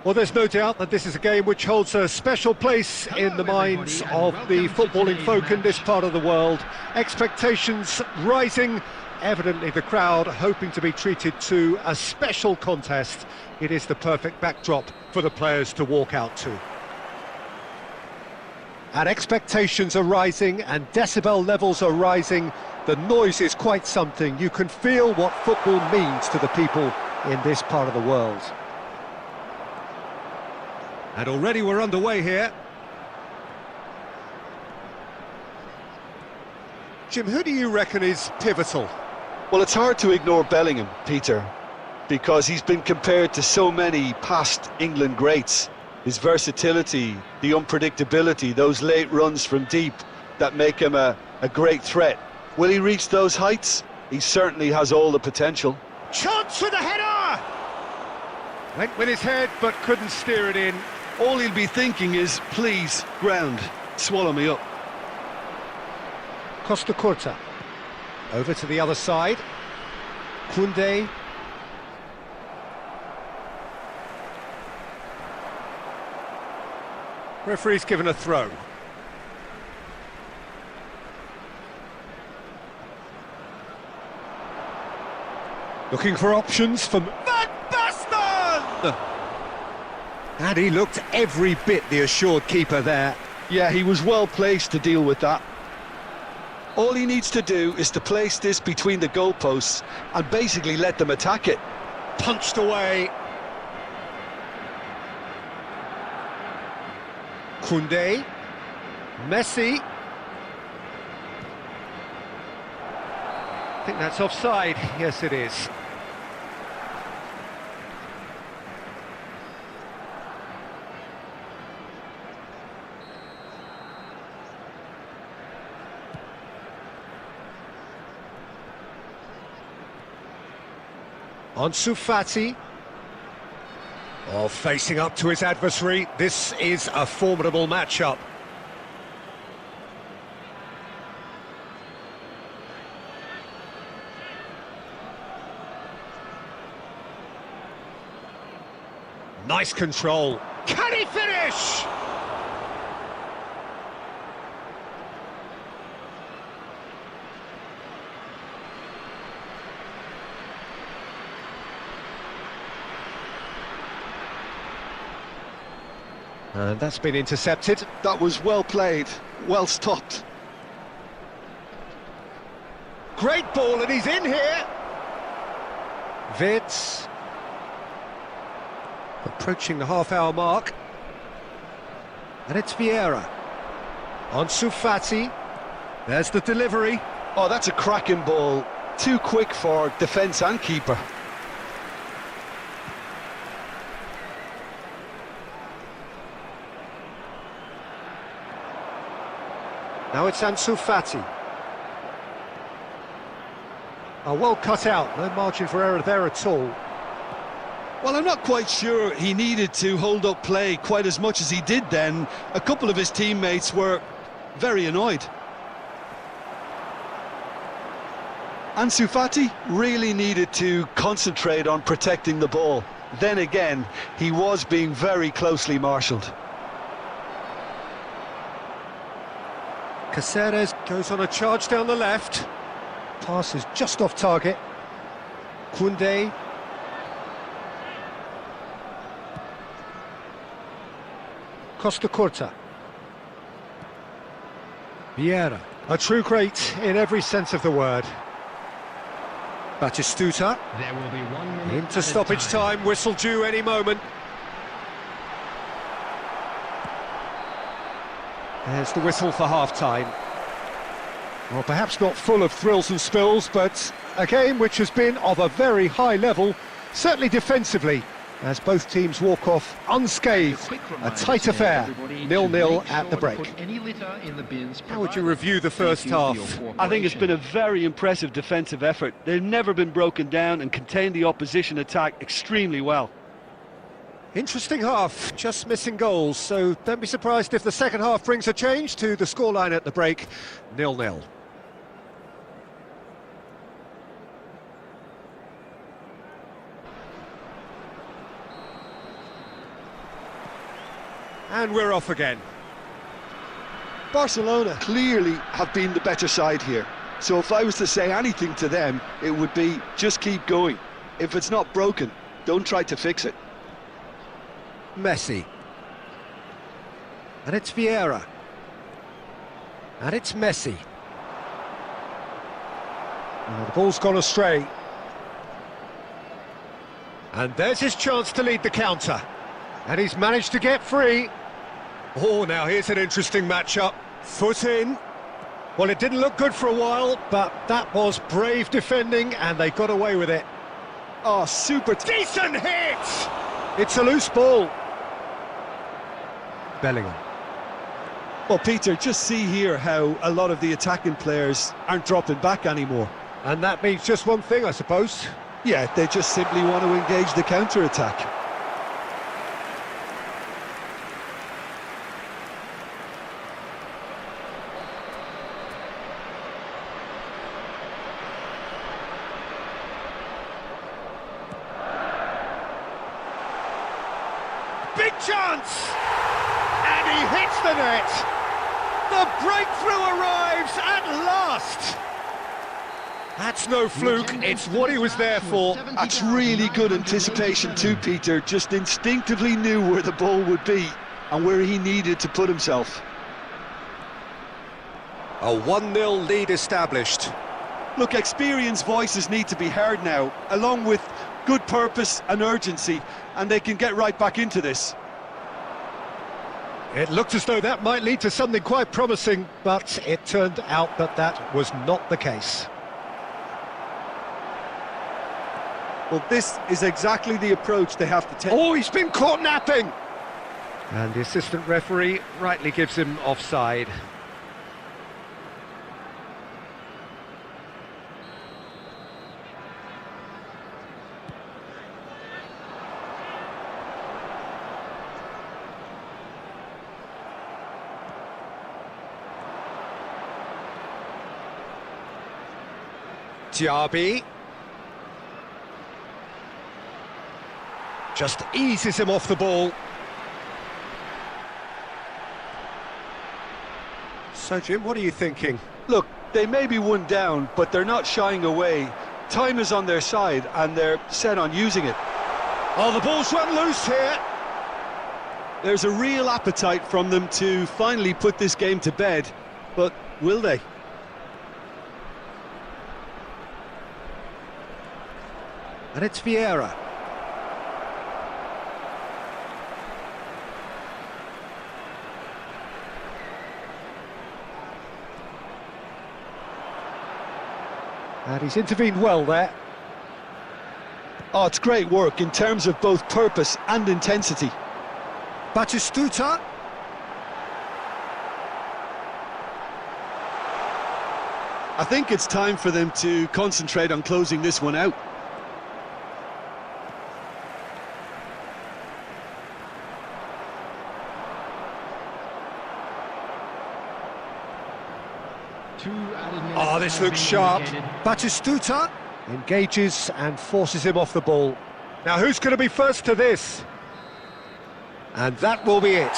Well, there's no doubt that this is a game which holds a special place in the minds of the footballing folk in this part of the world. Expectations rising, evidently the crowd hoping to be treated to a special contest. It is the perfect backdrop for the players to walk out to. And expectations are rising and decibel levels are rising. The noise is quite something. You can feel what football means to the people in this part of the world. And already we're underway here. Jim, who do you reckon is pivotal? Well, it's hard to ignore Bellingham, Peter, because he's been compared to so many past England greats. His versatility, the unpredictability, those late runs from deep that make him a great threat. Will he reach those heights? He certainly has all the potential. Chance with a header! Went with his head but couldn't steer it in. All he'll be thinking is, please, ground, swallow me up. Costa Curta. Over to the other side. Koundé. Referee's given a throw. Looking for options from Basten! And he looked every bit the assured keeper there. Yeah, he was well placed to deal with that. All he needs to do is to place this between the goalposts and basically let them attack it. Punched away. Koundé. Messi. I think that's offside. Yes, it is. Ansu Fati. Oh, facing up to his adversary. This is a formidable matchup. Nice control. Can he finish? And that's been intercepted. That was well played, well stopped. Great ball, and he's in here. Vitz. Approaching the half-hour mark. And it's Vieira. Ansu Fati. There's the delivery. Oh, that's a cracking ball. Too quick for defence and keeper. Now it's Ansu Fati. Oh, well cut out, no margin for error there at all. Well, I'm not quite sure he needed to hold up play quite as much as he did then. A couple of his teammates were very annoyed. Ansu Fati really needed to concentrate on protecting the ball. Then again, he was being very closely marshalled. Caceres goes on a charge down the left. Pass is just off target. Koundé. Costa Curta. Vieira. A true great in every sense of the word. Batistuta. There will be 1 minute Into stoppage time, whistle due any moment. There's the whistle for half-time. Well, perhaps not full of thrills and spills, but a game which has been of a very high level, certainly defensively, as both teams walk off unscathed. A tight affair, 0-0 at the break. How would you review the first half? I think it's been a very impressive defensive effort. They've never been broken down and contained the opposition attack extremely well. Interesting half, just missing goals, so don't be surprised if the second half brings a change to the scoreline at the break, 0-0. And we're off again. Barcelona clearly have been the better side here. So if I was to say anything to them, it would be just keep going. If it's not broken, don't try to fix it. Messi. And it's Vieira. And it's Messi. The ball's gone astray. And there's his chance to lead the counter. And he's managed to get free. Oh, now here's an interesting matchup. Foot in. Well, it didn't look good for a while, but that was brave defending, and they got away with it. Oh, super. Decent hit! It's a loose ball. Bellingham. Well, Peter, just see here how a lot of the attacking players aren't dropping back anymore. And that means just one thing, I suppose. Yeah, they just simply want to engage the counter-attack. Big chance! And he hits the net! The breakthrough arrives at last! That's no fluke, it's what he was there for. That's really good anticipation too, Peter. Just instinctively knew where the ball would be and where he needed to put himself. A 1-0 lead established. Look, experienced voices need to be heard now, along with good purpose and urgency, and they can get right back into this. It looked as though that might lead to something quite promising, but it turned out that that was not the case. Well, this is exactly the approach they have to take. Oh, he's been caught napping! And the assistant referee rightly gives him offside. Diaby. Just eases him off the ball. So, Jim, what are you thinking? Look, they may be one down, but they're not shying away. Time is on their side, and they're set on using it. Oh, the ball's run loose here. There's a real appetite from them to finally put this game to bed, but will they? And it's Vieira. And he's intervened well there. Oh, it's great work in terms of both purpose and intensity. Batistuta. I think it's time for them to concentrate on closing this one out. Oh, this looks sharp. Batistuta engages and forces him off the ball. Now, who's going to be first to this? And that will be it.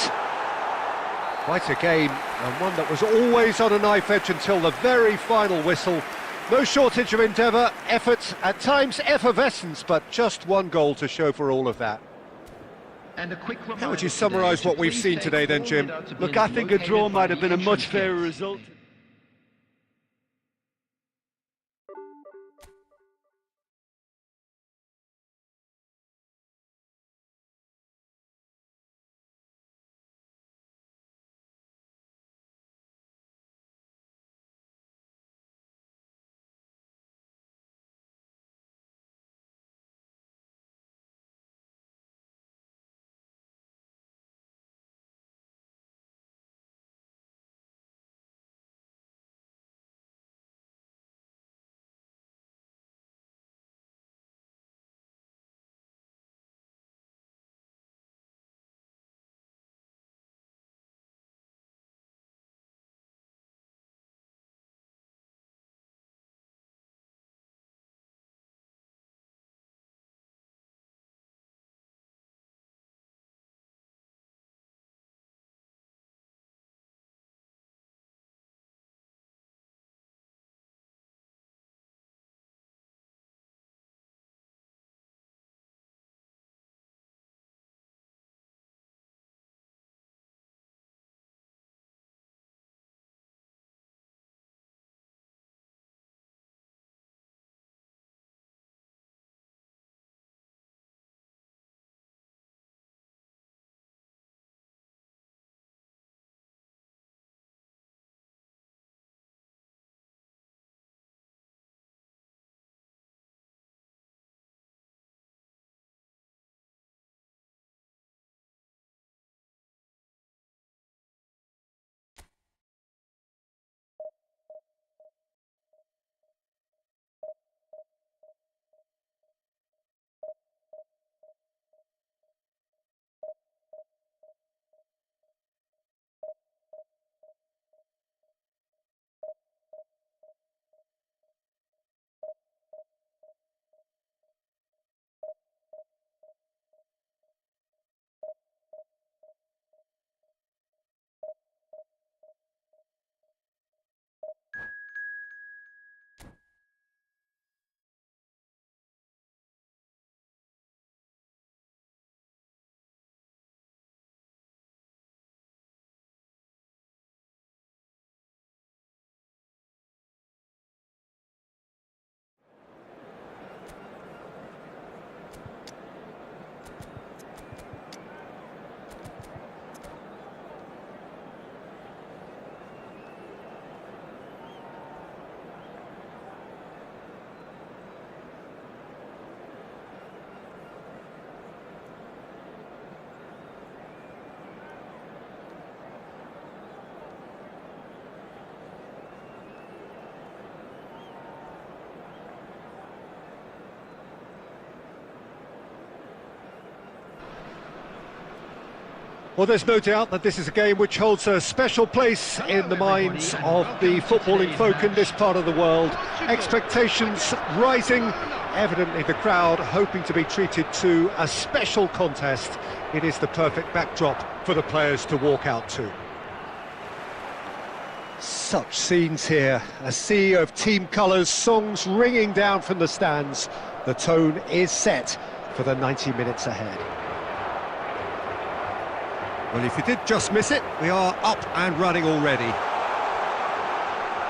Quite a game, and one that was always on a knife edge until the very final whistle. No shortage of endeavour, effort, at times effervescence, but just one goal to show for all of that. How would you summarise what we've seen today then, Jim? Look, I think a draw might have been a much fairer result. Well, there's no doubt that this is a game which holds a special place in the minds of the footballing folk in this part of the world. Expectations rising, evidently the crowd hoping to be treated to a special contest. It is the perfect backdrop for the players to walk out to. Such scenes here, a sea of team colours, songs ringing down from the stands. The tone is set for the 90 minutes ahead. Well, if you did just miss it, we are up and running already.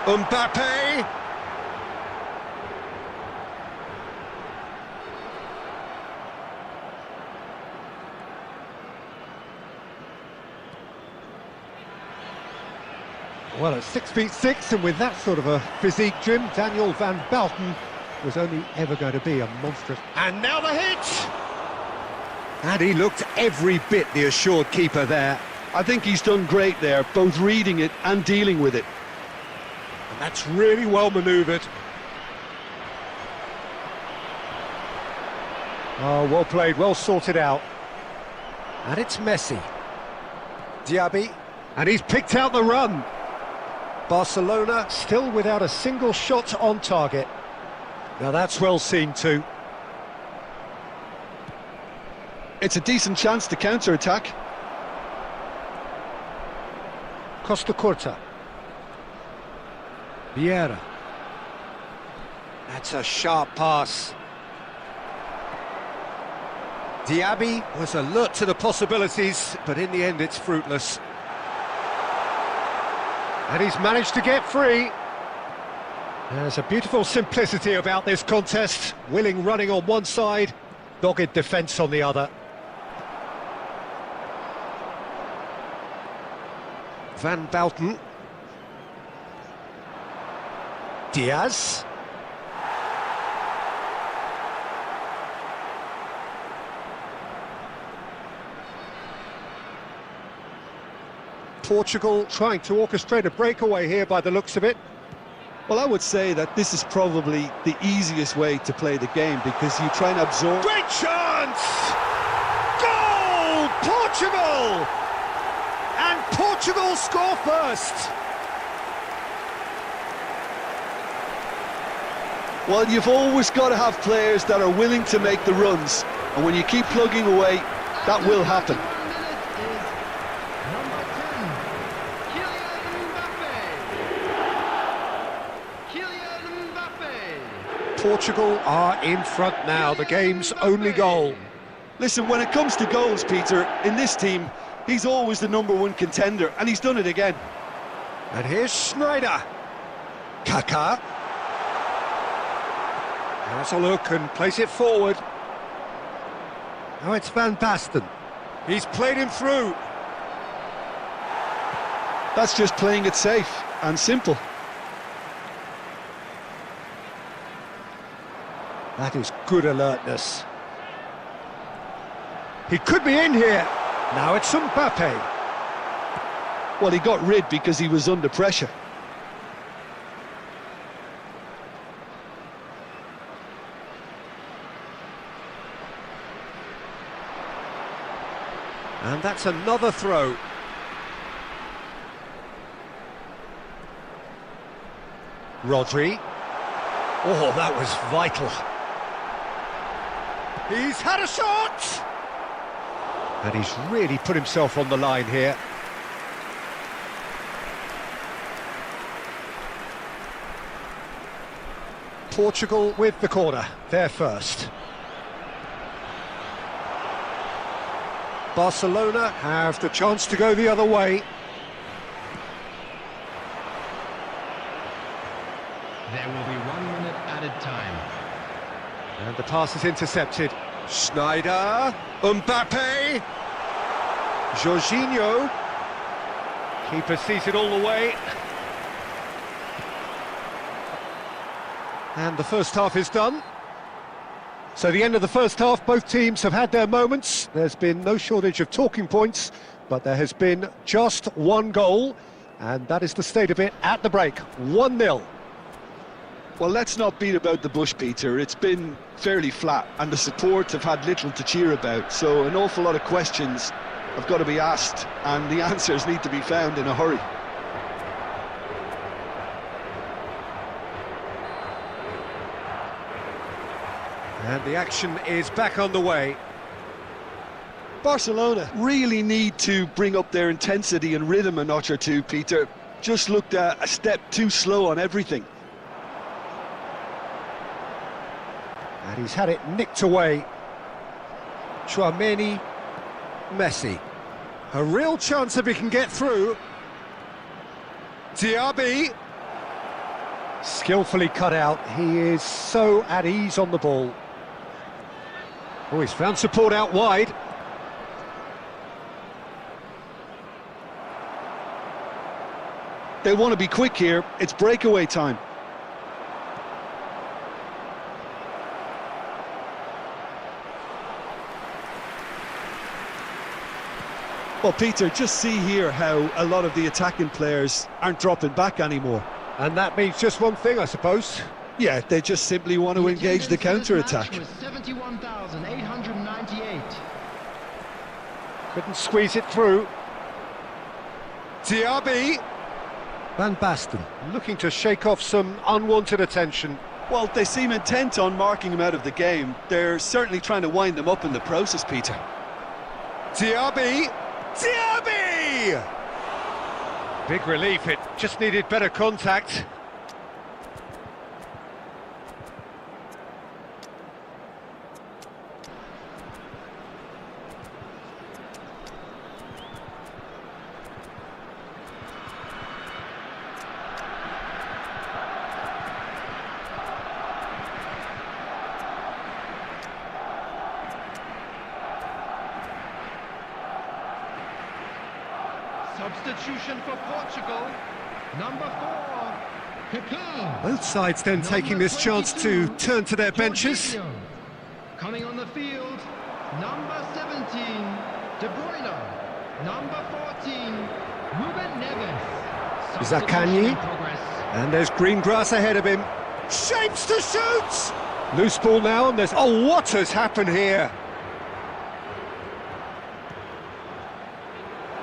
Minbappe! Well, at 6'6", and with that sort of a physique, Jim, Daniel van Basten was only ever going to be a monstrous... And now the hit! And he looked every bit the assured keeper there. I think he's done great there, both reading it and dealing with it. And that's really well manoeuvred. Oh, well played, well sorted out. And it's Messi. Diaby. And he's picked out the run. Barcelona still without a single shot on target. Now that's well seen too. It's a decent chance to counter-attack. Costa Curta. Vieira. That's a sharp pass. Diaby was alert to the possibilities, but in the end it's fruitless. And he's managed to get free. There's a beautiful simplicity about this contest. Willing running on one side, dogged defence on the other. Van Basten. Diaz. Portugal trying to orchestrate a breakaway here by the looks of it. Well, I would say that this is probably the easiest way to play the game because you try and absorb... Great chance! Goal! Portugal! And Portugal score first! Well, you've always got to have players that are willing to make the runs, and when you keep plugging away, that will happen. Portugal are in front now, the game's only goal. Listen, when it comes to goals, Peter, in this team, he's always the #1 contender, and he's done it again. And here's Schneider. Kaká. Has a look and plays it forward. Now it's Van Basten. He's played him through. That's just playing it safe and simple. That is good alertness. He could be in here. Now it's Minbappe. Well, he got rid because he was under pressure. And that's another throw. Rodri. Oh, that was vital. He's had a shot! And he's really put himself on the line here. Portugal with the corner, they're first. Barcelona have the chance to go the other way. There will be 1 minute added time. And the pass is intercepted. Schneider, Minbappe, Jorginho. Keeper sees it all the way. And the first half is done. So the end of the first half, both teams have had their moments. There's been no shortage of talking points, but there has been just one goal, and that is the state of it at the break, 1-0. Well, let's not beat about the bush, Peter. It's been fairly flat, and the support have had little to cheer about, so an awful lot of questions have got to be asked, and the answers need to be found in a hurry. And the action is back on the way. Barcelona really need to bring up their intensity and rhythm a notch or two, Peter. Just looked a step too slow on everything. And he's had it nicked away. Chouameni, Messi. A real chance if he can get through. Diaby. Skillfully cut out. He is so at ease on the ball. Oh, he's found support out wide. They'll want to be quick here. It's breakaway time. Well, Peter, just see here how a lot of the attacking players aren't dropping back anymore. And that means just one thing, I suppose. Yeah, they just simply want to engage the counter-attack. 71,898. Couldn't squeeze it through. Diaby. Van Basten looking to shake off some unwanted attention. Well, they seem intent on marking him out of the game. They're certainly trying to wind him up in the process, Peter. Diaby! Diaby! Big relief, it just needed better contact. Substitution for Portugal. Number 4, Pepe. Both sides then taking this chance to turn to their benches. Jorginho. Coming on the field, number 17, De Bruyne. Number 14, Ruben Neves. Zaccagni. Substitution in progress. And there's green grass ahead of him. Shapes to shoot! Loose ball now, and there's... Oh, what has happened here?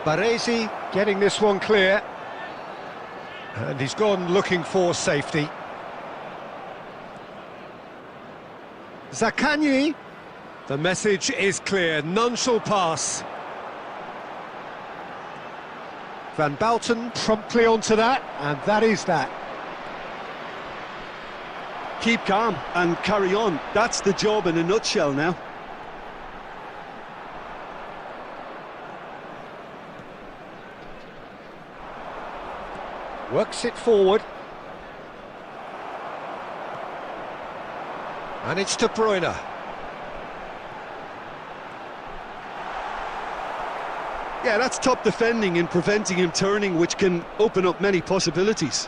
Baresi getting this one clear. And he's gone looking for safety. Zaccagni. The message is clear, none shall pass. Van Basten promptly onto that, and that is that. Keep calm and carry on. That's the job in a nutshell now. Works it forward. And it's De Bruyne. Yeah, that's top defending and preventing him turning, which can open up many possibilities.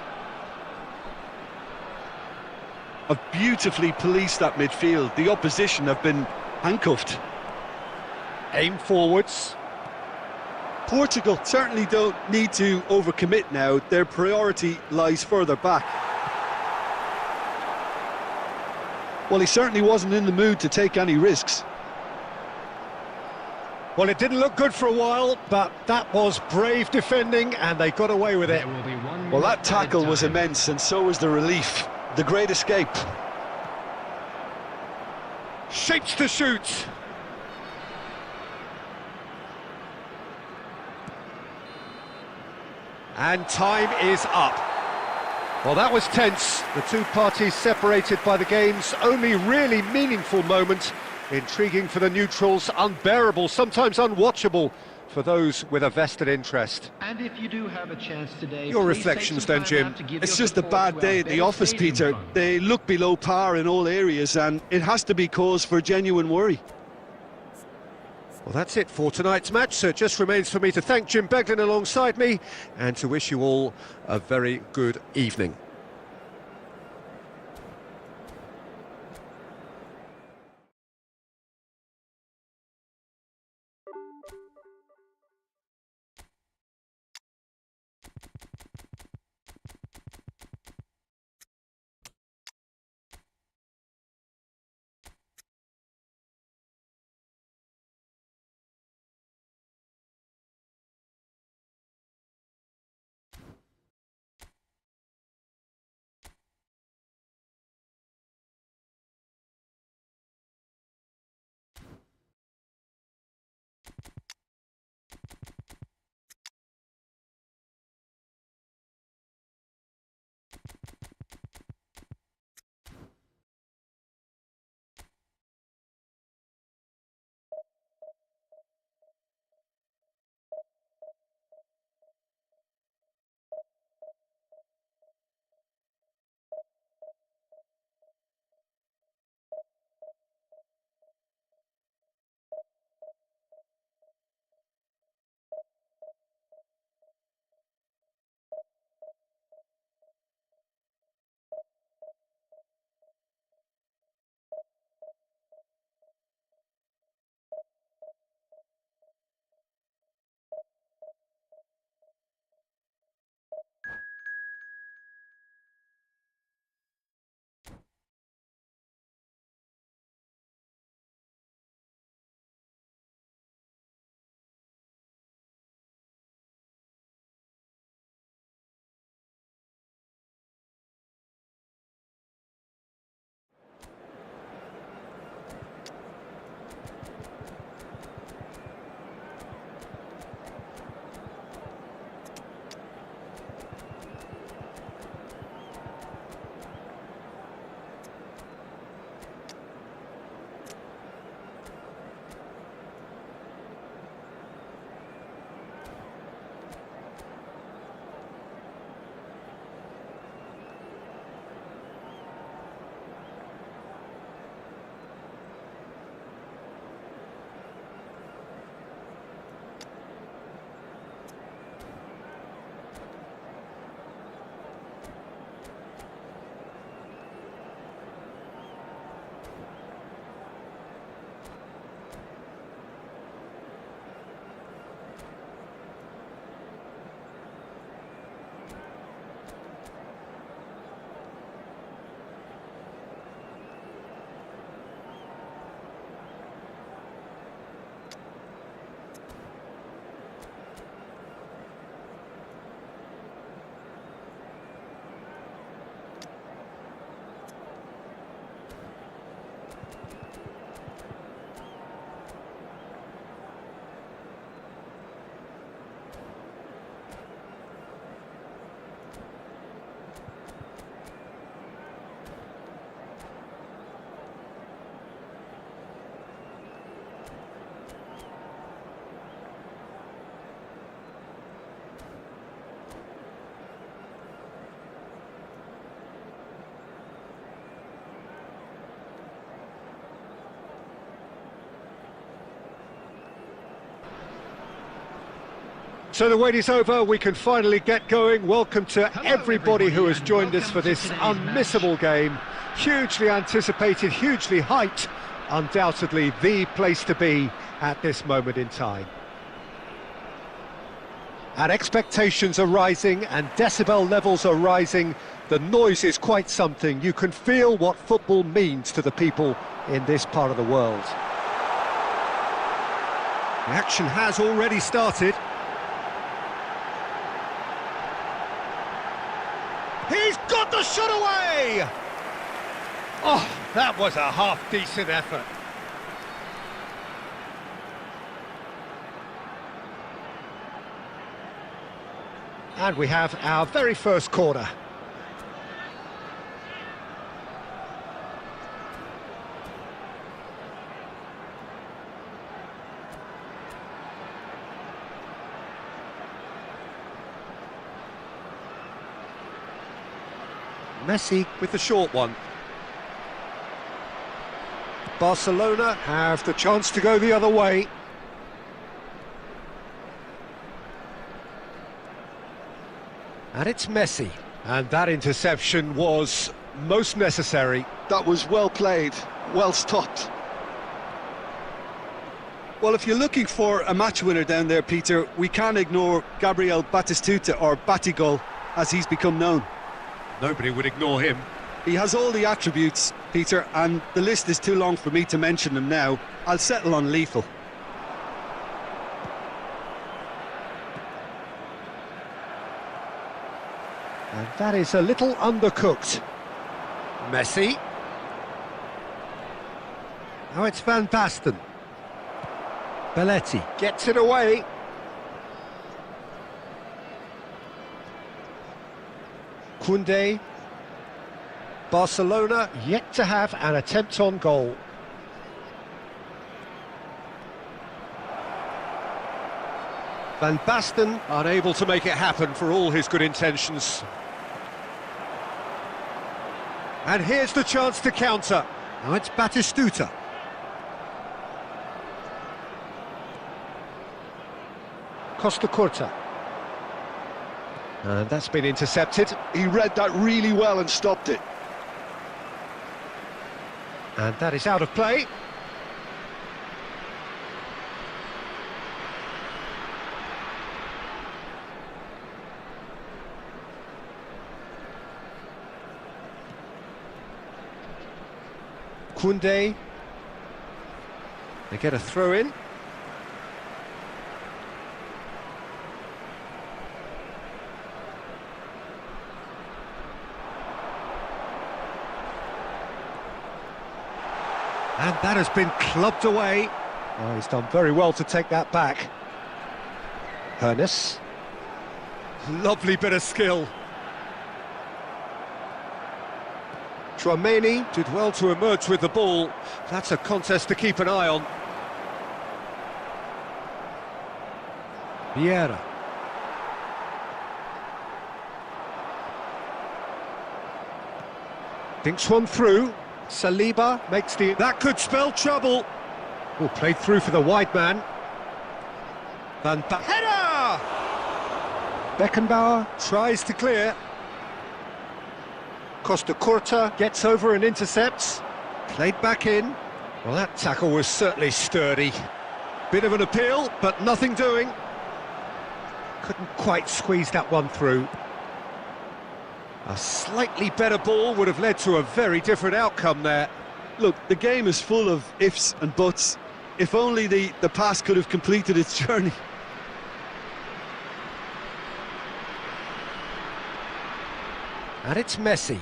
Have beautifully policed that midfield. The opposition have been handcuffed. Aim forwards. Portugal certainly don't need to overcommit now. Their priority lies further back. Well, he certainly wasn't in the mood to take any risks. Well, it didn't look good for a while, but that was brave defending, and they got away with it. There will be 1 minute Well, that added tackle was time. immense, and so was the relief. The great escape. Shapes to shoot. And time is up. Well, that was tense. The two parties separated by the game's only really meaningful moment. Intriguing for the neutrals, unbearable, sometimes unwatchable for those with a vested interest. And if you do have a chance today, Your please reflections take some then, time Jim. out to give It's your just a support bad to day our at the best office, stadium Peter. fund. They look below par in all areas, and it has to be cause for genuine worry. Well, that's it for tonight's match, so it just remains for me to thank Jim Beglin alongside me and to wish you all a very good evening. So the wait is over, we can finally get going. Welcome to everybody who has joined us for this unmissable game. Hugely anticipated, hugely hyped, undoubtedly the place to be at this moment in time. And expectations are rising and decibel levels are rising. The noise is quite something. You can feel what football means to the people in this part of the world. The action has already started. He's got the shot away! Oh, that was a half-decent effort. And we have our very first corner. Messi with the short one. Barcelona have the chance to go the other way. And it's Messi. And that interception was most necessary. That was well played, well stopped. Well, if you're looking for a match winner down there, Peter, we can't ignore Gabriel Batistuta, or Batigol, as he's become known. Nobody would ignore him. He has all the attributes, Peter, and the list is too long for me to mention them now. I'll settle on lethal. And that is a little undercooked. Messi. Now it's Van Basten. Belletti gets it away. Koundé. Barcelona yet to have an attempt on goal. Van Basten unable to make it happen for all his good intentions. And here's the chance to counter. Now it's Batistuta. Costa Curta. And that's been intercepted. He read that really well and stopped it. And that is out of play. Koundé. They get a throw in. And that has been clubbed away. Oh, he's done very well to take that back. Hernes. Lovely bit of skill. Tchouaméni did well to emerge with the ball. That's a contest to keep an eye on. Vieira. Thinks one through. Saliba makes the... That could spell trouble. Oh, played through for the wide man. Van Basten. Header! Beckenbauer tries to clear. Costa Curta gets over and intercepts. Played back in. Well, that tackle was certainly sturdy. Bit of an appeal, but nothing doing. Couldn't quite squeeze that one through. A slightly better ball would have led to a very different outcome there. Look, the game is full of ifs and buts. If only the pass could have completed its journey. And it's Messi.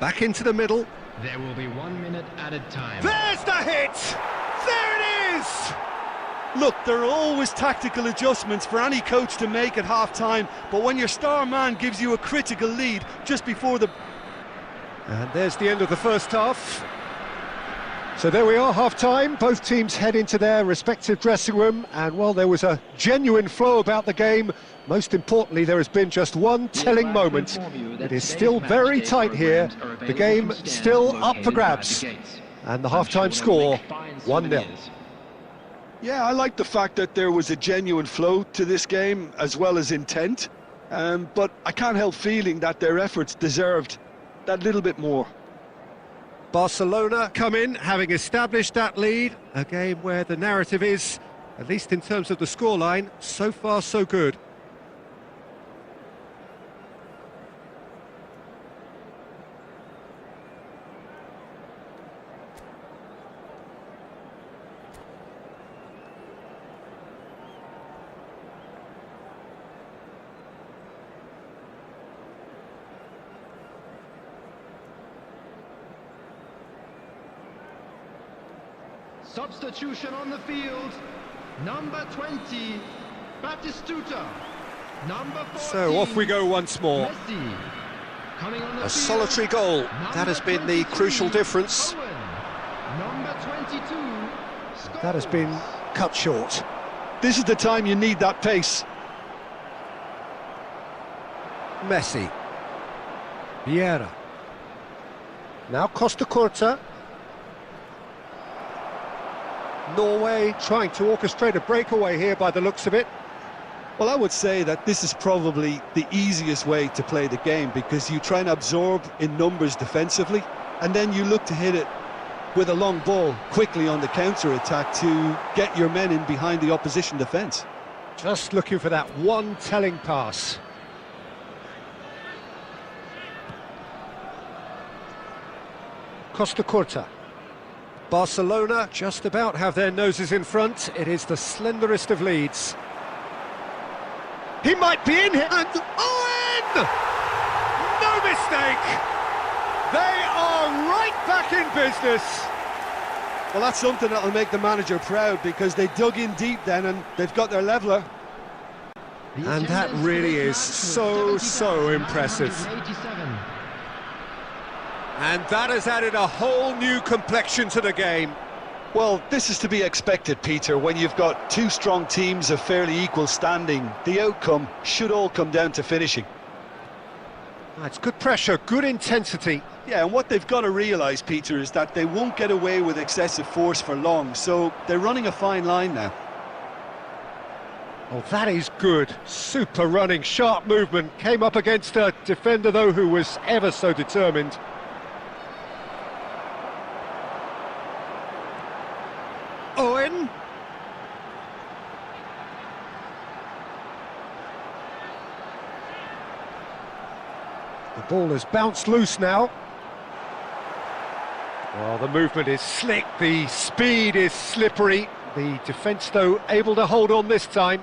Back into the middle. There will be 1 minute added time. There's the hit! There it is! Look, there are always tactical adjustments for any coach to make at half-time, but when your star man gives you a critical lead just before the... And there's the end of the first half. So there we are, half-time. Both teams head into their respective dressing room, and while there was a genuine flow about the game, most importantly, there has been just one telling moment. It is still very tight here. The game still up for grabs. And the half-time score, 1-0. Yeah, I like the fact that there was a genuine flow to this game, as well as intent. But I can't help feeling that their efforts deserved that little bit more. Barcelona come in, having established that lead. A game where the narrative is, at least in terms of the scoreline, so far so good. Substitution on the field. Number 20, Batistuta. Number 14, So off we go once more. Messi. Coming on the A field, solitary goal. That has been the 23, crucial difference. Owen. Number 22, That has been cut short. This is the time you need that pace. Messi. Vieira. Now Costa Curta. Norway trying to orchestrate a breakaway here by the looks of it. Well, I would say that this is probably the easiest way to play the game, because you try and absorb in numbers defensively, and then you look to hit it with a long ball quickly on the counter-attack to get your men in behind the opposition defence. Just looking for that one telling pass. Costa Curta. Barcelona just about have their noses in front. It is the slenderest of leads. He might be in here, and Owen! No mistake! They are right back in business. Well, that's something that'll make the manager proud, because they dug in deep then and they've got their leveller. And that really is so impressive. And that has added a whole new complexion to the game. Well, this is to be expected, Peter. When you've got two strong teams of fairly equal standing, the outcome should all come down to finishing. It's good pressure, good intensity. Yeah, and what they've got to realise, Peter, is that they won't get away with excessive force for long, so they're running a fine line now. Oh, that is good. Super running, sharp movement. Came up against a defender, though, who was ever so determined. Owen. The ball has bounced loose now. Well, the movement is slick, the speed is slippery. The defence, though, able to hold on this time.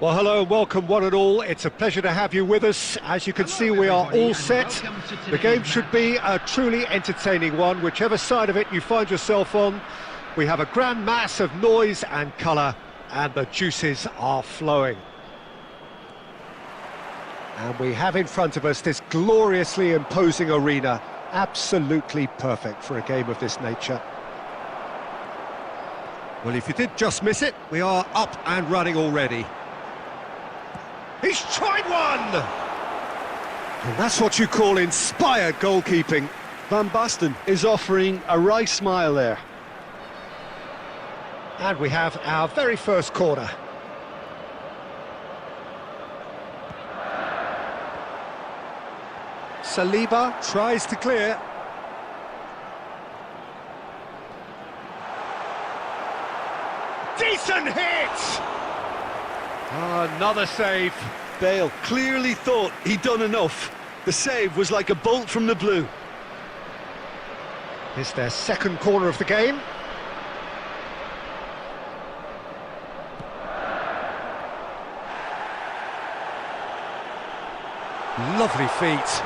Well, hello and welcome one and all. It's a pleasure to have you with us. As you can see, we are all set. The game should be a truly entertaining one, whichever side of it you find yourself on. We have a grand mass of noise and colour, and the juices are flowing. And we have in front of us this gloriously imposing arena, absolutely perfect for a game of this nature. Well, if you did just miss it, we are up and running already. He's tried one! And that's what you call inspired goalkeeping. Van Basten is offering a wry smile there. And we have our very first corner. Saliba tries to clear. Decent hit! Another save. Bale clearly thought he'd done enough. The save was like a bolt from the blue. It's their second corner of the game. Lovely feet.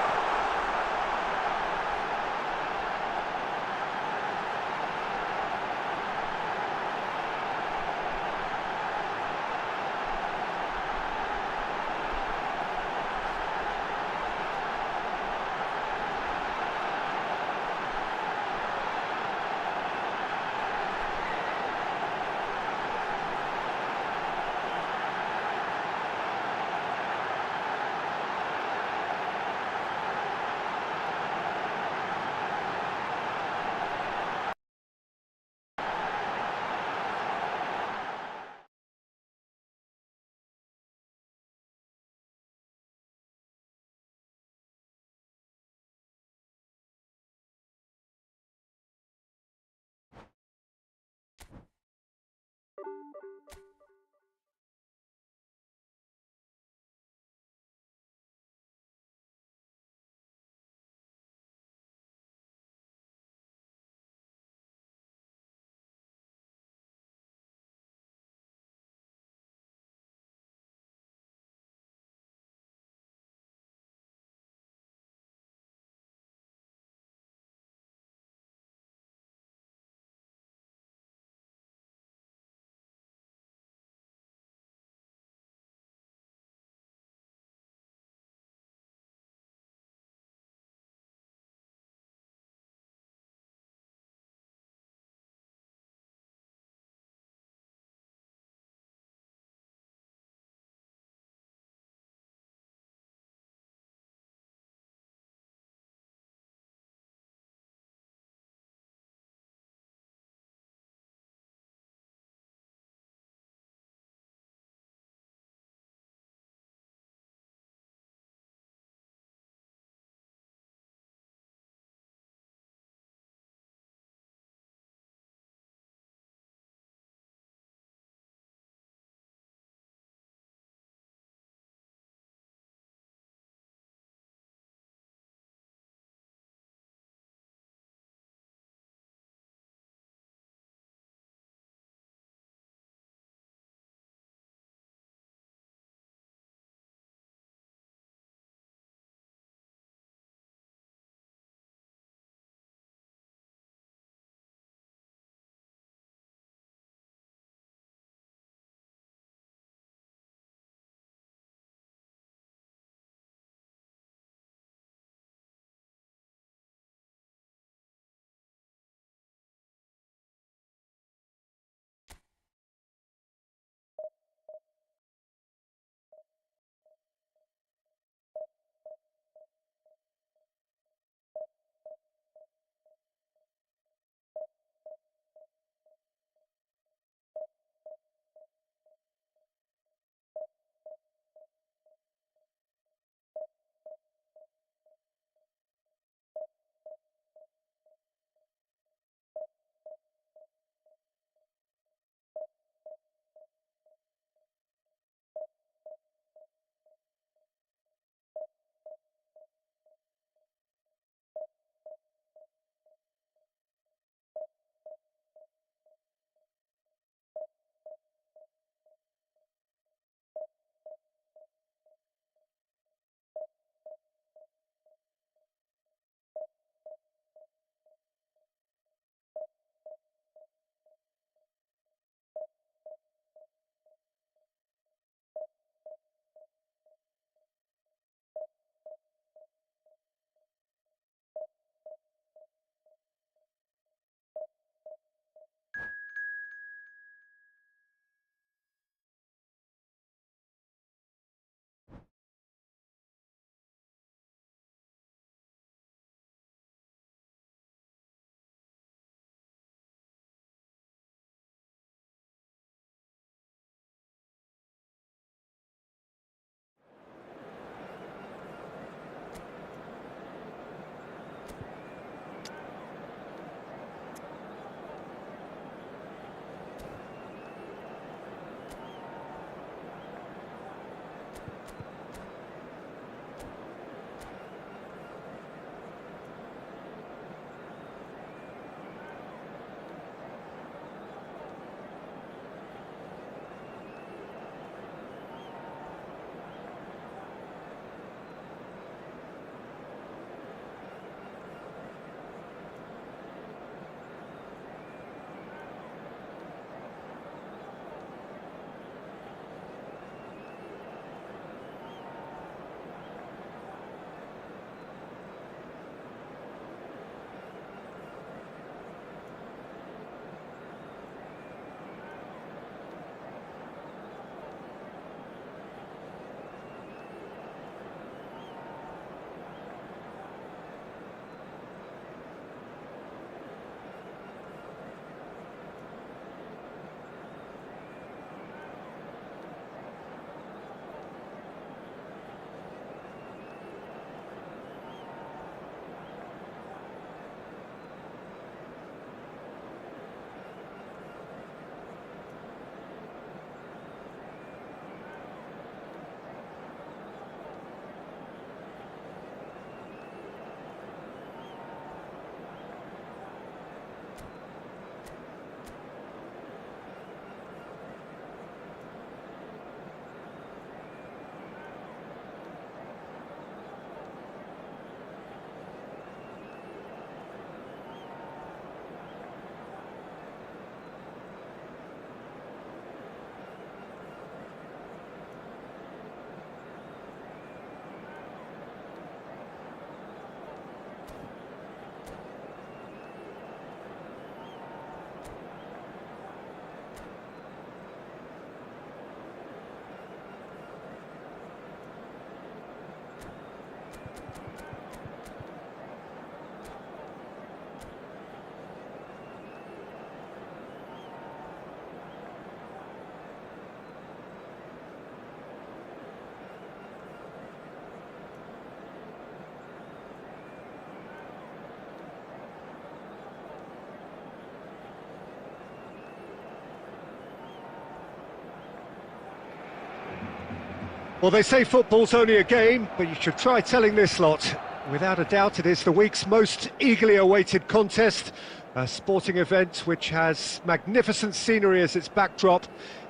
Well, they say football's only a game, but you should try telling this lot. Without a doubt, it is the week's most eagerly awaited contest, a sporting event which has magnificent scenery as its backdrop.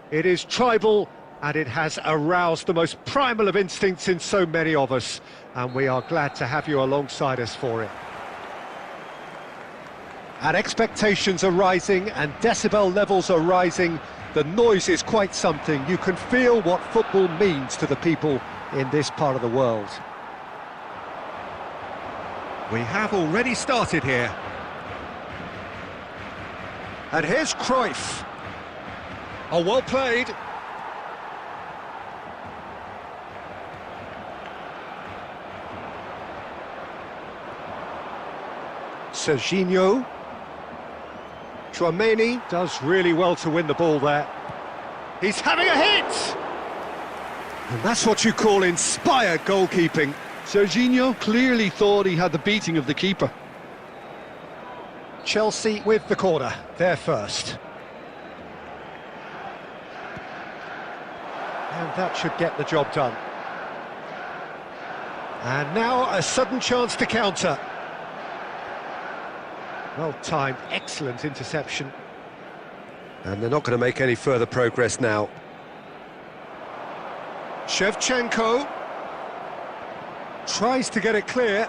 It is tribal, and it has aroused the most primal of instincts in so many of us, and we are glad to have you alongside us for it. And expectations are rising, and decibel levels are rising. The noise is quite something. You can feel what football means to the people in this part of the world. We have already started here. And here's Cruyff. Oh, well played. Serginho. Tchouaméni does really well to win the ball there. He's having a hit! And that's what you call inspired goalkeeping. Serginho clearly thought he had the beating of the keeper. Chelsea with the corner, they're first. And that should get the job done. And now a sudden chance to counter. Well timed, excellent interception. And they're not going to make any further progress now. Shevchenko tries to get it clear.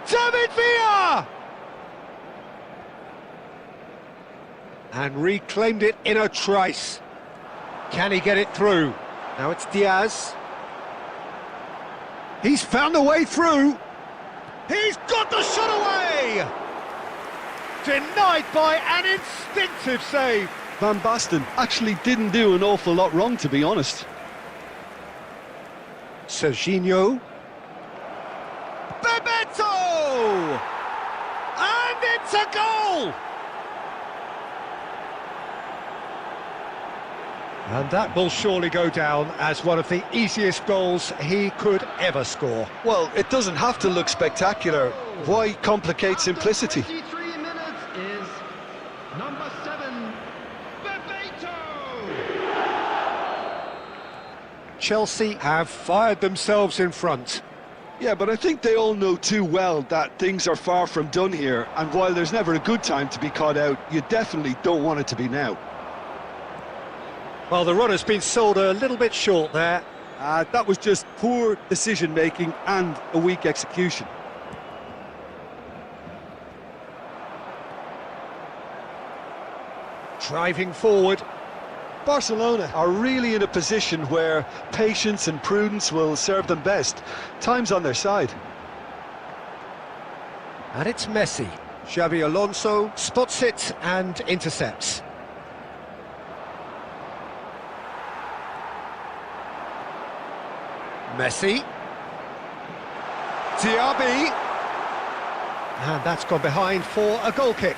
David Villa! And reclaimed it in a trice. Can he get it through? Now it's Diaz. He's found a way through. He's got the shot away! Denied by an instinctive save. Van Basten actually didn't do an awful lot wrong, to be honest. Serginho. Bebeto! And it's a goal! And that will surely go down as one of the easiest goals he could ever score. Well, it doesn't have to look spectacular. Why complicate simplicity? 23 minutes is number 7, Bebeto! Chelsea have fired themselves in front. Yeah, but I think they all know too well that things are far from done here, and while there's never a good time to be caught out, you definitely don't want it to be now. Well, the run has been sold a little bit short there. That was just poor decision-making and a weak execution. Driving forward. Barcelona are really in a position where patience and prudence will serve them best. Time's on their side. And it's Messi. Xabi Alonso spots it and intercepts. Messi. Diaby. And that's gone behind for a goal kick.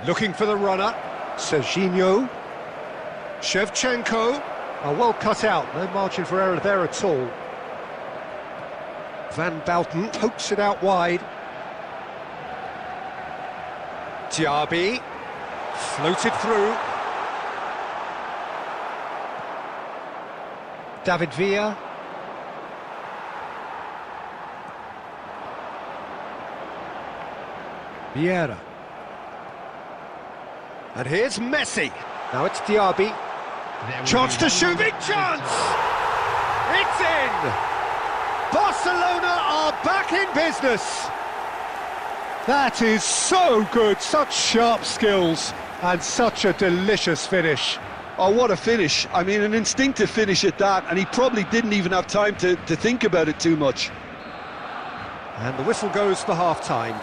Looking for the runner, Serginho, Shevchenko, well cut out, no margin for error there at all. Van Basten pokes it out wide. Diaby, floated through. David Villa. Vieira. And here's Messi. Now it's Diaby. Chance to shoot, big chance! It's in! Barcelona are back in business. That is so good, such sharp skills, and such a delicious finish. Oh, what a finish. I mean, an instinctive finish at that, and he probably didn't even have time to think about it too much. And the whistle goes for half-time.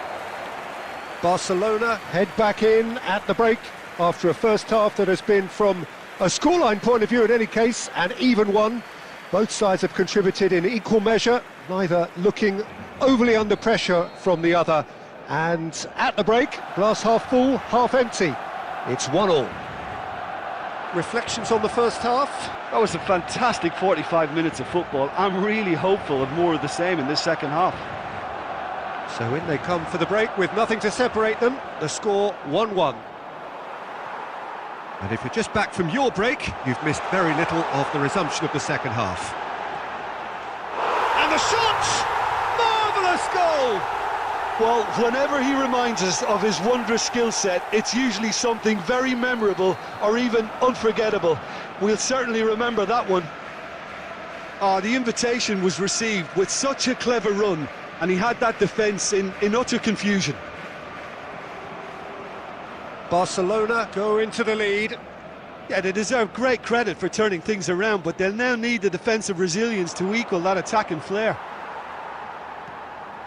Barcelona head back in at the break after a first half that has been, from a scoreline point of view in any case, an even one. Both sides have contributed in equal measure, neither looking overly under pressure from the other. And at the break, glass half full, half empty. It's 1-1. Reflections on the first half? That was a fantastic 45 minutes of football. I'm really hopeful of more of the same in this second half. So in they come for the break with nothing to separate them. The score 1-1. And if you're just back from your break, you've missed very little of the resumption of the second half. And the shot! Marvellous goal! Well, whenever he reminds us of his wondrous skill set, it's usually something very memorable or even unforgettable. We'll certainly remember that one. The invitation was received with such a clever run, and he had that defence in utter confusion. Barcelona go into the lead. Yeah, they deserve great credit for turning things around, but they'll now need the defensive resilience to equal that attacking flair.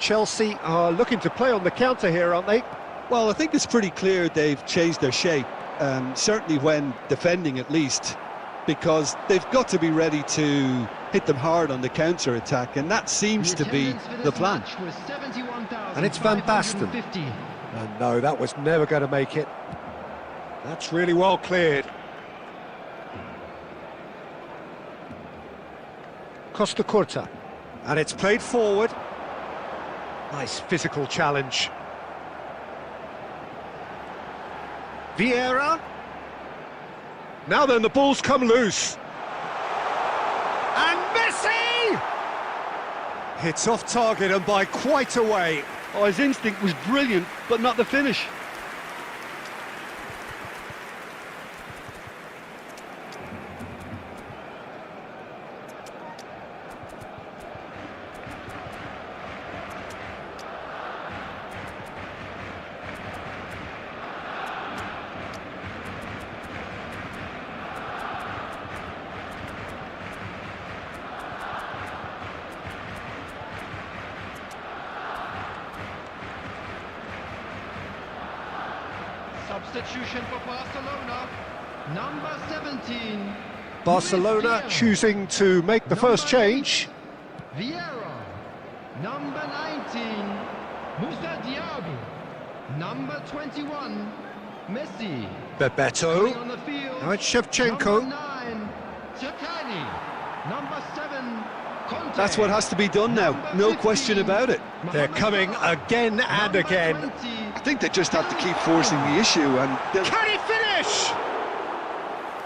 Chelsea are looking to play on the counter here, aren't they? Well, I think it's pretty clear they've changed their shape, certainly when defending at least, because they've got to be ready to hit them hard on the counter-attack, and that seems to be the plan. And it's Van Basten. And no, that was never going to make it. That's really well cleared. Costa Curta. And it's played forward. Nice physical challenge. Vieira. Now then, the ball's come loose. And Messi! Hits off target and by quite a way. Oh, his instinct was brilliant, but not the finish. Substitution for Barcelona, number 17. Barcelona choosing to make the first change. Vieira, number 19. Musa Diaby, number 21. Messi. Bebeto. On the field. Now it's Shevchenko. Number 9. Chakani, number 7. Conte. That's what has to be done now, no question about it. They're coming again and again. I think they just have to keep forcing the issue, and Can he finish?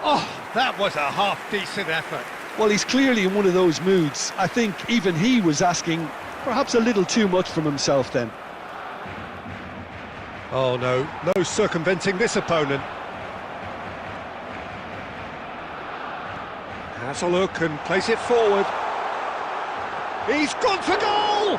Oh, that was a half-decent effort. well, he's clearly in one of those moods. I think even he was asking perhaps a little too much from himself then. Oh no, no circumventing this opponent. Has a look and place it forward. He's gone for goal!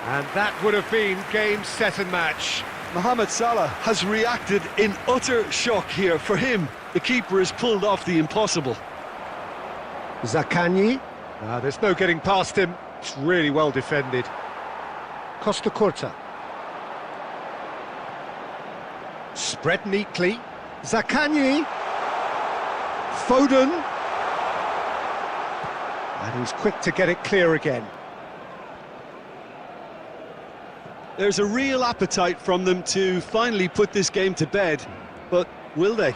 And that would have been game, set and match. Mohamed Salah has reacted in utter shock here. For him, the keeper has pulled off the impossible. Zaccagni. There's no getting past him. It's really well defended. Costa Curta. Spread neatly. Zaccagni. Foden. And he's quick to get it clear again. There's a real appetite from them to finally put this game to bed, but will they?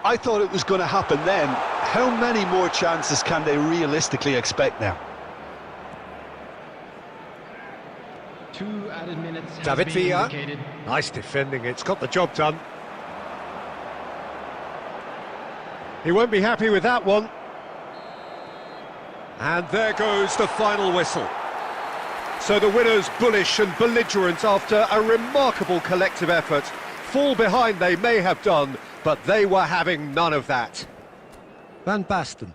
I thought it was going to happen then. How many more chances can they realistically expect now? 2 added minutes. David has been Villa. indicated. Nice defending, it's got the job done. He won't be happy with that one. And there goes the final whistle. So the winners bullish and belligerent after a remarkable collective effort. Fall behind they may have done, but they were having none of that. Van Basten.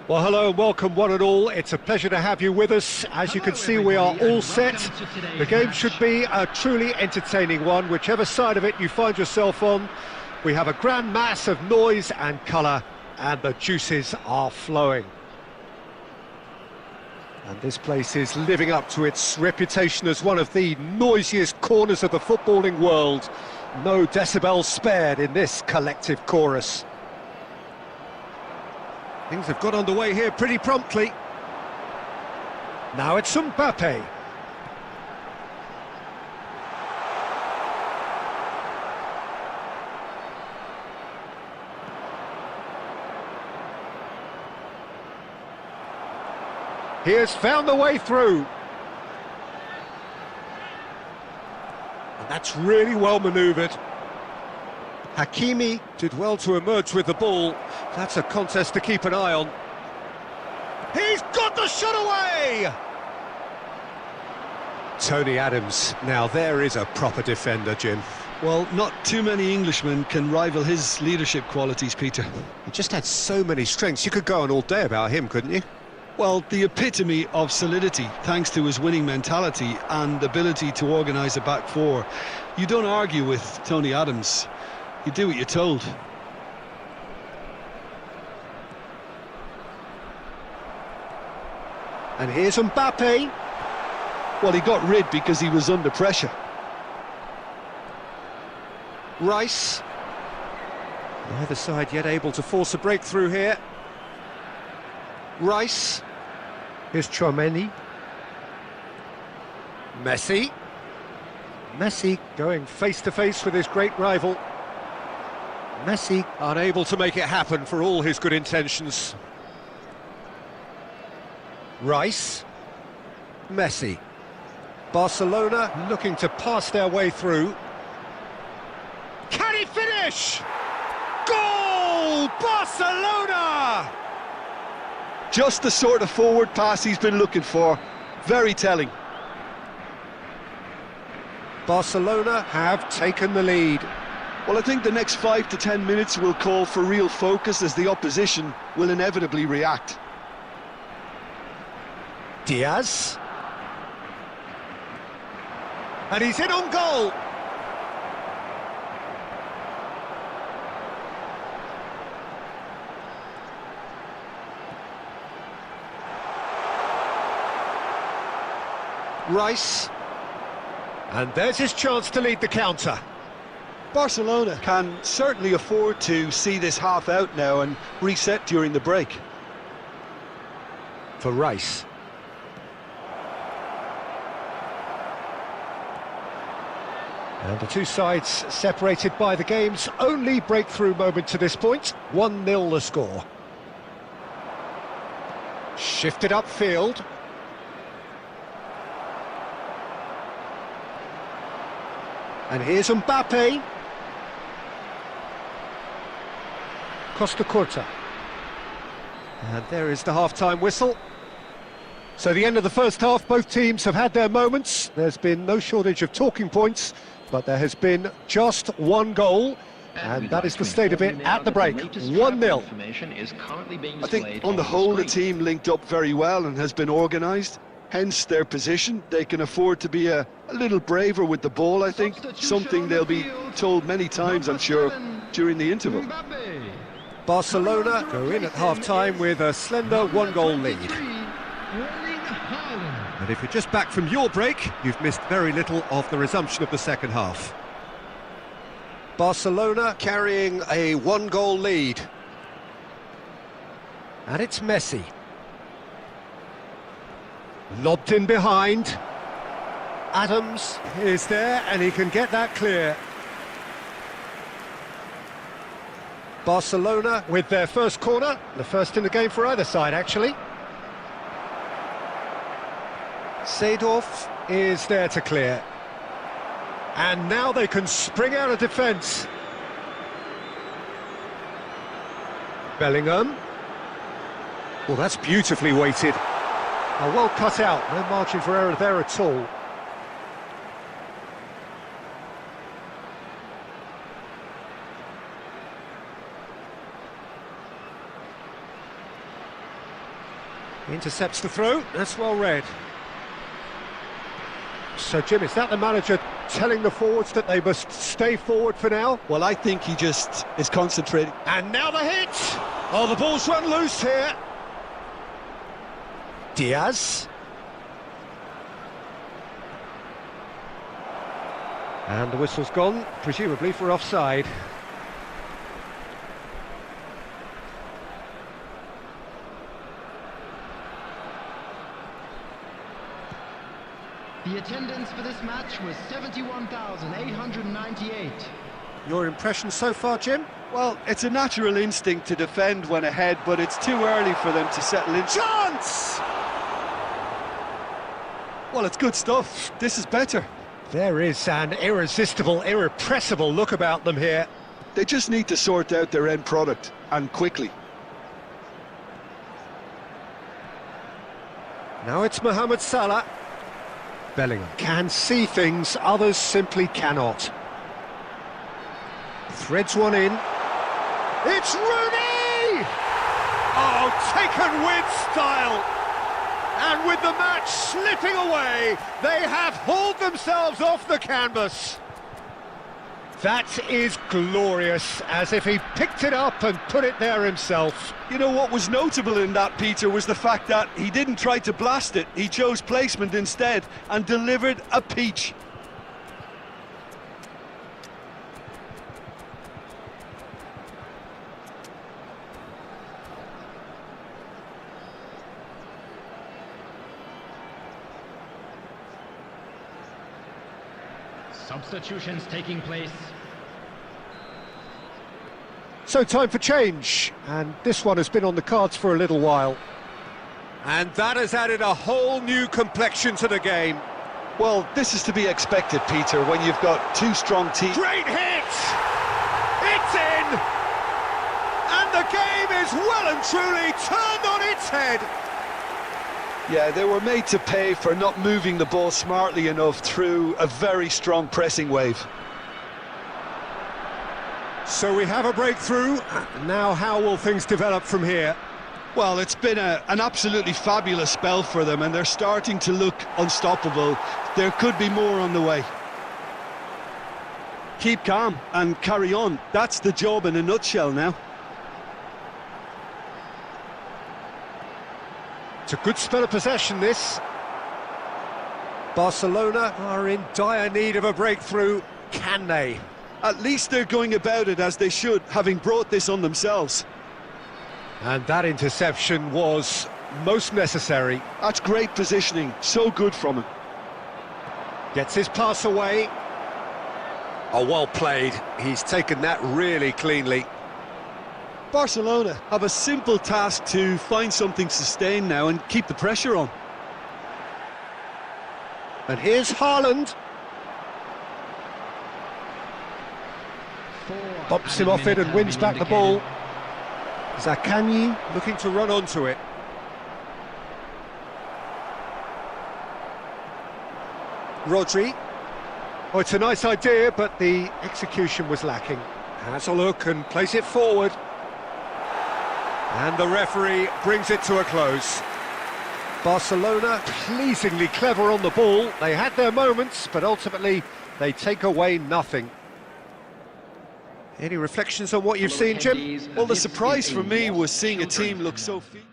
Well, hello and welcome one and all. It's a pleasure to have you with us. As you can see, we are all set. The game should be a truly entertaining one, whichever side of it you find yourself on. We have a grand mass of noise and colour, and the juices are flowing. And this place is living up to its reputation as one of the noisiest corners of the footballing world. No decibels spared in this collective chorus. Things have got underway here pretty promptly. Now it's Minbappe. He has found the way through. And that's really well manoeuvred. Hakimi did well to emerge with the ball. That's a contest to keep an eye on. He's got the shot away! Tony Adams. Now there is a proper defender, Jim. Well, not too many Englishmen can rival his leadership qualities, Peter. He just had so many strengths. You could go on all day about him, couldn't you? Well, the epitome of solidity, thanks to his winning mentality and ability to organise a back four. You don't argue with Tony Adams. You do what you're told. And here's Minbappe. Well, he got rid because he was under pressure. Rice. Neither side yet able to force a breakthrough here. Rice. Here's Chouameni. Messi. Messi going face-to-face with his great rival. Messi unable to make it happen for all his good intentions. Rice. Messi. Barcelona looking to pass their way through. Can he finish? Goal! Barcelona! Just the sort of forward pass he's been looking for. Very telling. Barcelona have taken the lead. Well, I think the next 5 to 10 minutes will call for real focus as the opposition will inevitably react. Diaz. And he's in on goal. Rice. And there's his chance to lead the counter. Barcelona can certainly afford to see this half out now and reset during the break. For Rice. And the two sides separated by the game's only breakthrough moment to this point. 1-0 the score. Shifted upfield. And here's Minbappe. Costa Curta. And there is the half-time whistle. So the end of the first half, both teams have had their moments. There's been no shortage of talking points, but there has been just one goal, and that is the state of it at the break. 1-0. I think on the whole the team linked up very well and has been organised. Hence their position. They can afford to be a little braver with the ball, I think. Something they'll be told many times, I'm sure, during the interval. Barcelona go in at half-time with a slender one-goal lead. And if you're just back from your break, you've missed very little of the resumption of the second half. Barcelona carrying a one-goal lead. And it's Messi. Lobbed in behind. Adams is there, and he can get that clear. Barcelona with their first corner, the first in the game for either side, actually. Seedorf is there to clear. And now they can spring out of defence. Bellingham. Well, that's beautifully weighted. Well cut out, no margin for error there at all. Intercepts the throw, that's well read. So Jim, is that the manager telling the forwards that they must stay forward for now? Well, I think he just is concentrating. And now the hit! Oh, the ball's run loose here. Diaz. And the whistle's gone, presumably for offside. The attendance for this match was 71,898. Your impression so far, Jim? Well, it's a natural instinct to defend when ahead, but it's too early for them to settle in. Chance! Well, it's good stuff. This is better. There is an irresistible, irrepressible look about them here. They just need to sort out their end product, and quickly. Now it's Mohamed Salah. Bellingham can see things others simply cannot. Threads one in. It's Rooney! Oh, taken with style! And with the match slipping away, they have hauled themselves off the canvas. That is glorious, as if he picked it up and put it there himself. You know what was notable in that, Peter, was the fact that he didn't try to blast it. He chose placement instead and delivered a peach. Substitutions taking place. So time for change, and this one has been on the cards for a little while. And that has added a whole new complexion to the game. Well, this is to be expected, Peter, when you've got two strong teams. Great hit! It's in! And the game is well and truly turned on its head. Yeah, they were made to pay for not moving the ball smartly enough through a very strong pressing wave. So we have a breakthrough. Now how will things develop from here? Well, it's been an absolutely fabulous spell for them, and they're starting to look unstoppable. There could be more on the way. Keep calm and carry on. That's the job in a nutshell now. It's a good spell of possession, this. Barcelona are in dire need of a breakthrough. Can they? At least they're going about it as they should, having brought this on themselves. And that interception was most necessary. That's great positioning, so good from him. Gets his pass away. Oh, well played. He's taken that really cleanly. Barcelona have a simple task to find something sustained now and keep the pressure on. And here's Haaland. Bumps him off it and wins back the ball. Zaccagni looking to run onto it. Rodri. Oh, it's a nice idea, but the execution was lacking. Has a look and plays it forward. And the referee brings it to a close. Barcelona pleasingly clever on the ball. They had their moments, but ultimately they take away nothing. Any reflections on what you've seen, Jim? Well, the surprise for me was seeing a team look so fit.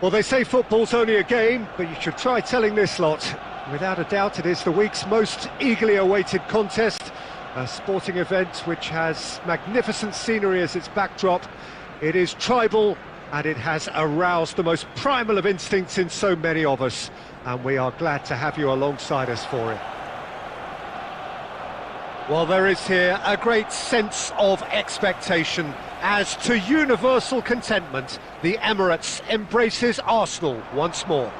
Well, they say football's only a game, but you should try telling this lot. Without a doubt, it is the week's most eagerly awaited contest, a sporting event which has magnificent scenery as its backdrop. It is tribal, and it has aroused the most primal of instincts in so many of us, and we are glad to have you alongside us for it. Well, there is here a great sense of expectation as, to universal contentment, the Emirates embraces Arsenal once more.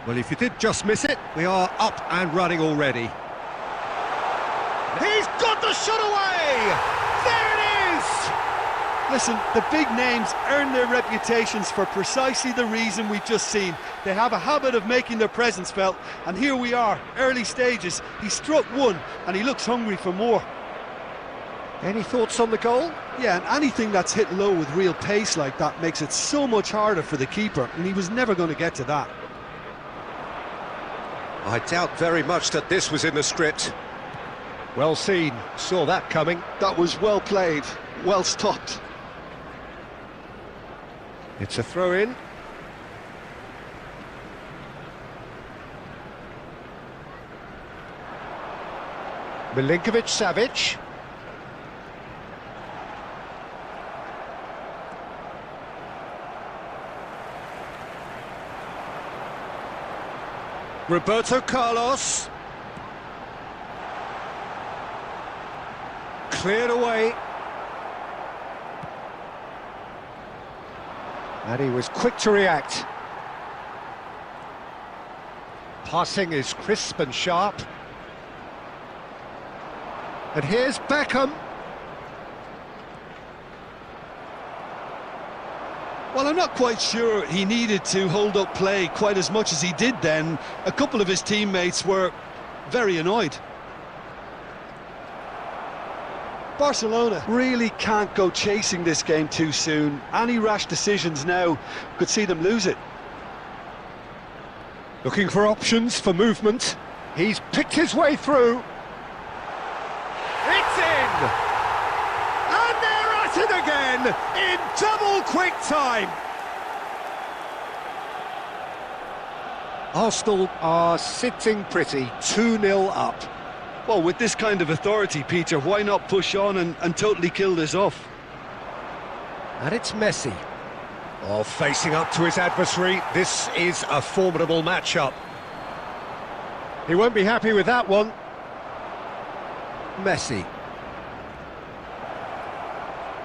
Well, if you did just miss it, we are up and running already. He's got the shot away! There it is! Listen, the big names earn their reputations for precisely the reason we've just seen. They have a habit of making their presence felt, and here we are, early stages. He struck one, and he looks hungry for more. Any thoughts on the goal? Yeah, and anything that's hit low with real pace like that makes it so much harder for the keeper, and he was never going to get to that. I doubt very much that this was in the script. Well seen, saw that coming. That was well played, well stopped. It's a throw-in. Milinkovic-Savic. Roberto Carlos. Cleared away. And he was quick to react. Passing is crisp and sharp. And here's Beckham. Well, I'm not quite sure he needed to hold up play quite as much as he did then. A couple of his teammates were very annoyed. Barcelona really can't go chasing this game too soon. Any rash decisions now could see them lose it. Looking for options for movement. He's picked his way through. It's in! And they're at it again in double quick time. Arsenal are sitting pretty, 2-0 up. Well, with this kind of authority, Peter, why not push on and totally kill this off? And it's Messi. Oh, facing up to his adversary, this is a formidable matchup. He won't be happy with that one. Messi.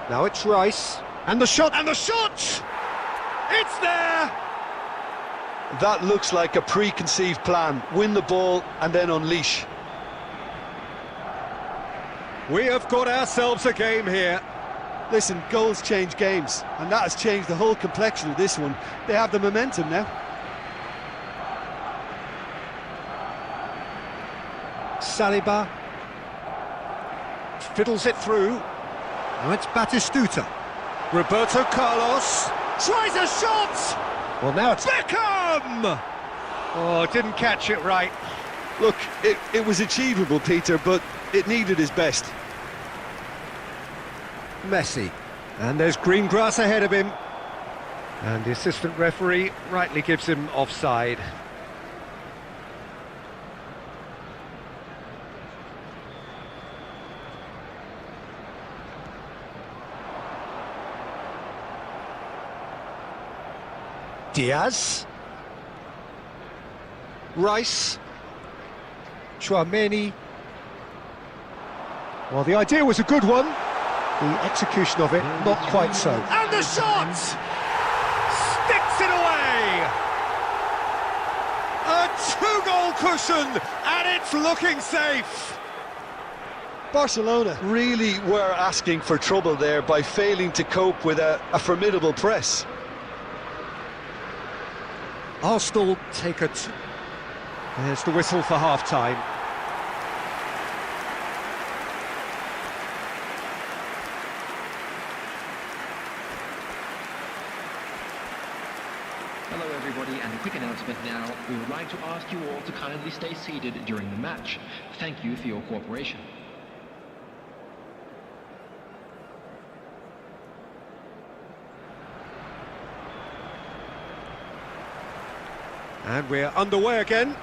Now it's Rice. And the shot! And the shot! It's there! That looks like a preconceived plan. Win the ball and then unleash. We have got ourselves a game here. Listen, goals change games, and that has changed the whole complexion of this one. They have the momentum now. Saliba fiddles it through. Now it's Batistuta. Roberto Carlos tries a shot! Well, now it's Beckham! Oh, didn't catch it right. Look, it was achievable, Peter, but it needed his best. Messi. And there's green grass ahead of him. And the assistant referee rightly gives him offside. Diaz. Rice. Chouameni. Well, the idea was a good one. The execution of it, not quite so. And the shot! Sticks it away! A two-goal cushion, and it's looking safe! Barcelona really were asking for trouble there by failing to cope with a formidable press. Arsenal take it. There's the whistle for half-time. Hello everybody, and a quick announcement now. We would like to ask you all to kindly stay seated during the match. Thank you for your cooperation. And we're underway again.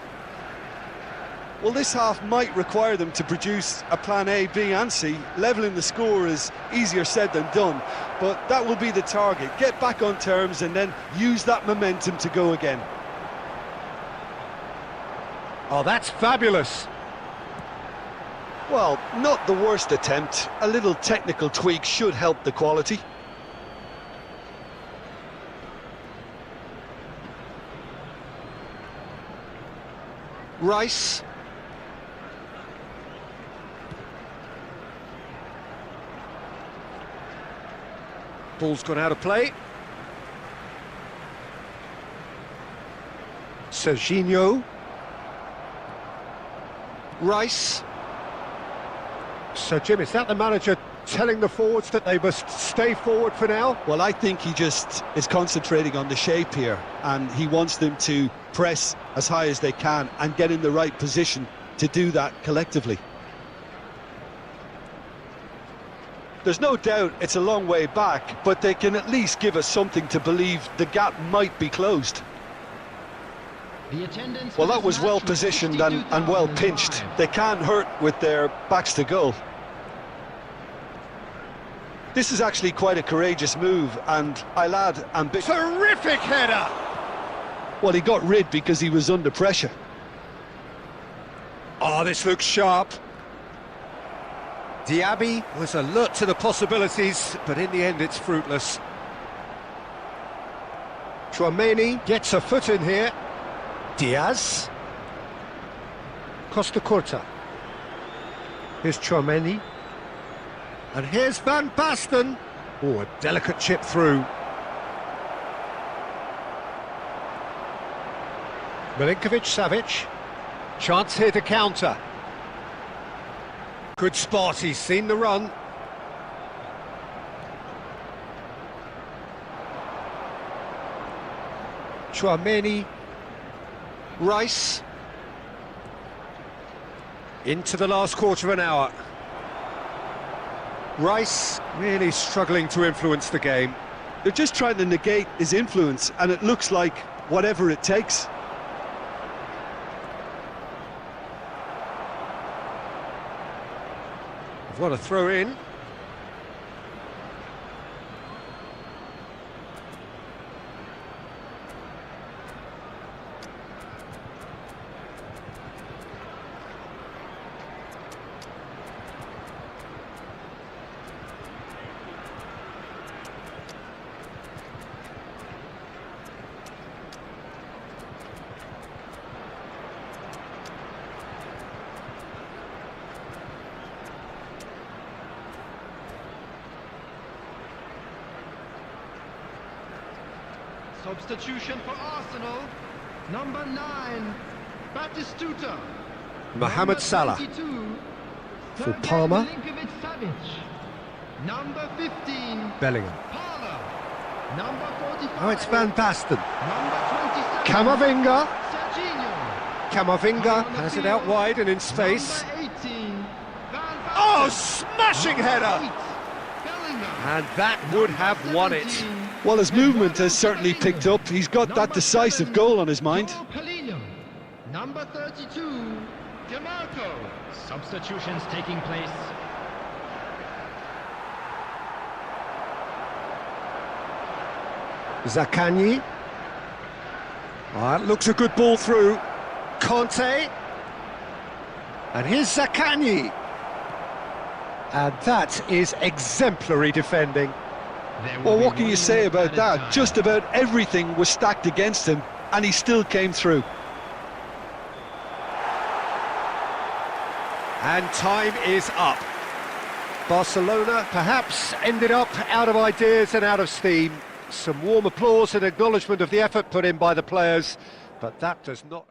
Well, this half might require them to produce a plan A, B and C. Levelling the score is easier said than done, but that will be the target. Get back on terms and then use that momentum to go again. Oh, that's fabulous. Well, not the worst attempt. A little technical tweak should help the quality. Rice. Ball's gone out of play. Serginho. Rice. So, Jim, is that the manager telling the forwards that they must stay forward for now? Well, I think he just is concentrating on the shape here, and he wants them to press as high as they can and get in the right position to do that collectively. There's no doubt it's a long way back, but they can at least give us something to believe the gap might be closed. Well, that was well positioned and well pinched. They can't hurt with their backs to goal. This is actually quite a courageous move, and I'll add ambition. Terrific header! Well, he got rid because he was under pressure. Oh, this looks sharp. Diaby was alert to the possibilities, but in the end it's fruitless. Chouameni gets a foot in here. Diaz. Costa Curta. Here's Chouameni. And here's Van Basten. Oh, a delicate chip through. Milinkovic-Savic. Chance here to counter. Good spot, he's seen the run. Chouameni. Rice. Into the last quarter of an hour. Rice really struggling to influence the game. They're just trying to negate his influence, and it looks like whatever it takes. What a throw in. Substitution for Arsenal, number 9, Batistuta. Mohamed Salah. For Palmer. Number 15, Bellingham. Parler. Number 45. Oh, it's Van Basten. Number 27, Camavinga. Serginho. Camavinga has it out wide and in space. Number 18, Van Basten. Oh, smashing header! Bellingham. And that would have won it. 17, Well, his movement has certainly picked up. He's got that decisive goal on his mind. Number 32, DeMarco. Substitutions taking place. Zaccagni. Oh, that looks a good ball through. Conte. And here's Zaccagni. And that is exemplary defending. Well, what can you say about that? Just about everything was stacked against him, and he still came through. And time is up. Barcelona perhaps ended up out of ideas and out of steam. Some warm applause and acknowledgement of the effort put in by the players, but that does not...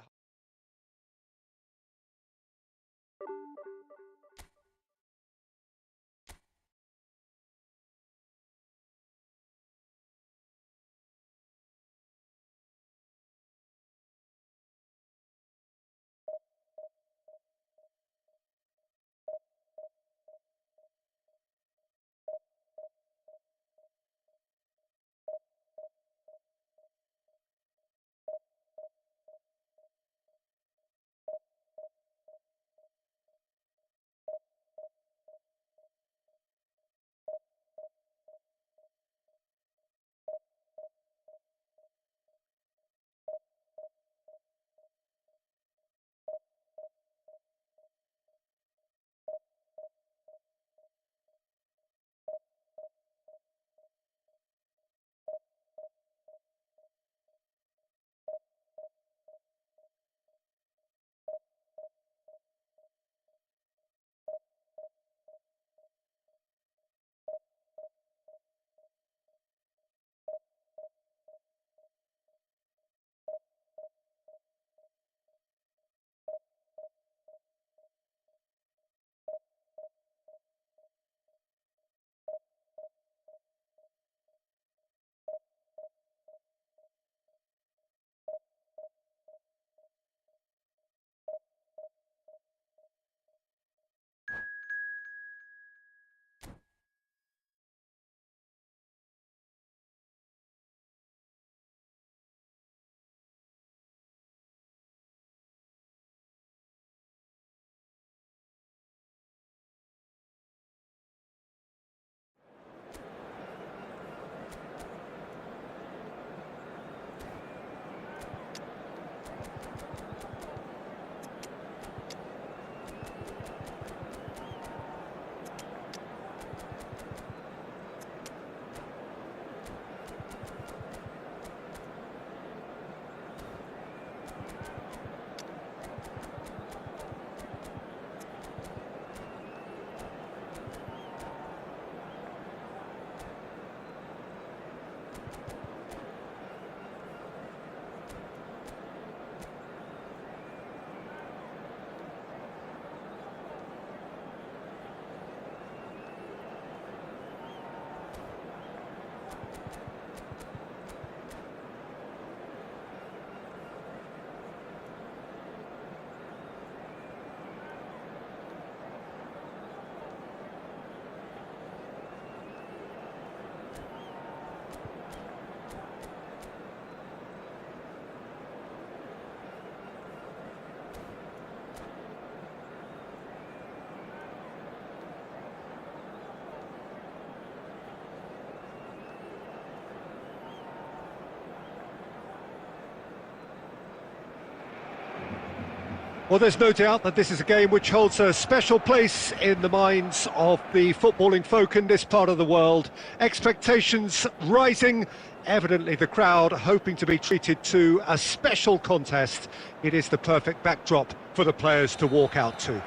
Well, there's no doubt that this is a game which holds a special place in the minds of the footballing folk in this part of the world. Expectations rising, evidently the crowd hoping to be treated to a special contest. It is the perfect backdrop for the players to walk out to.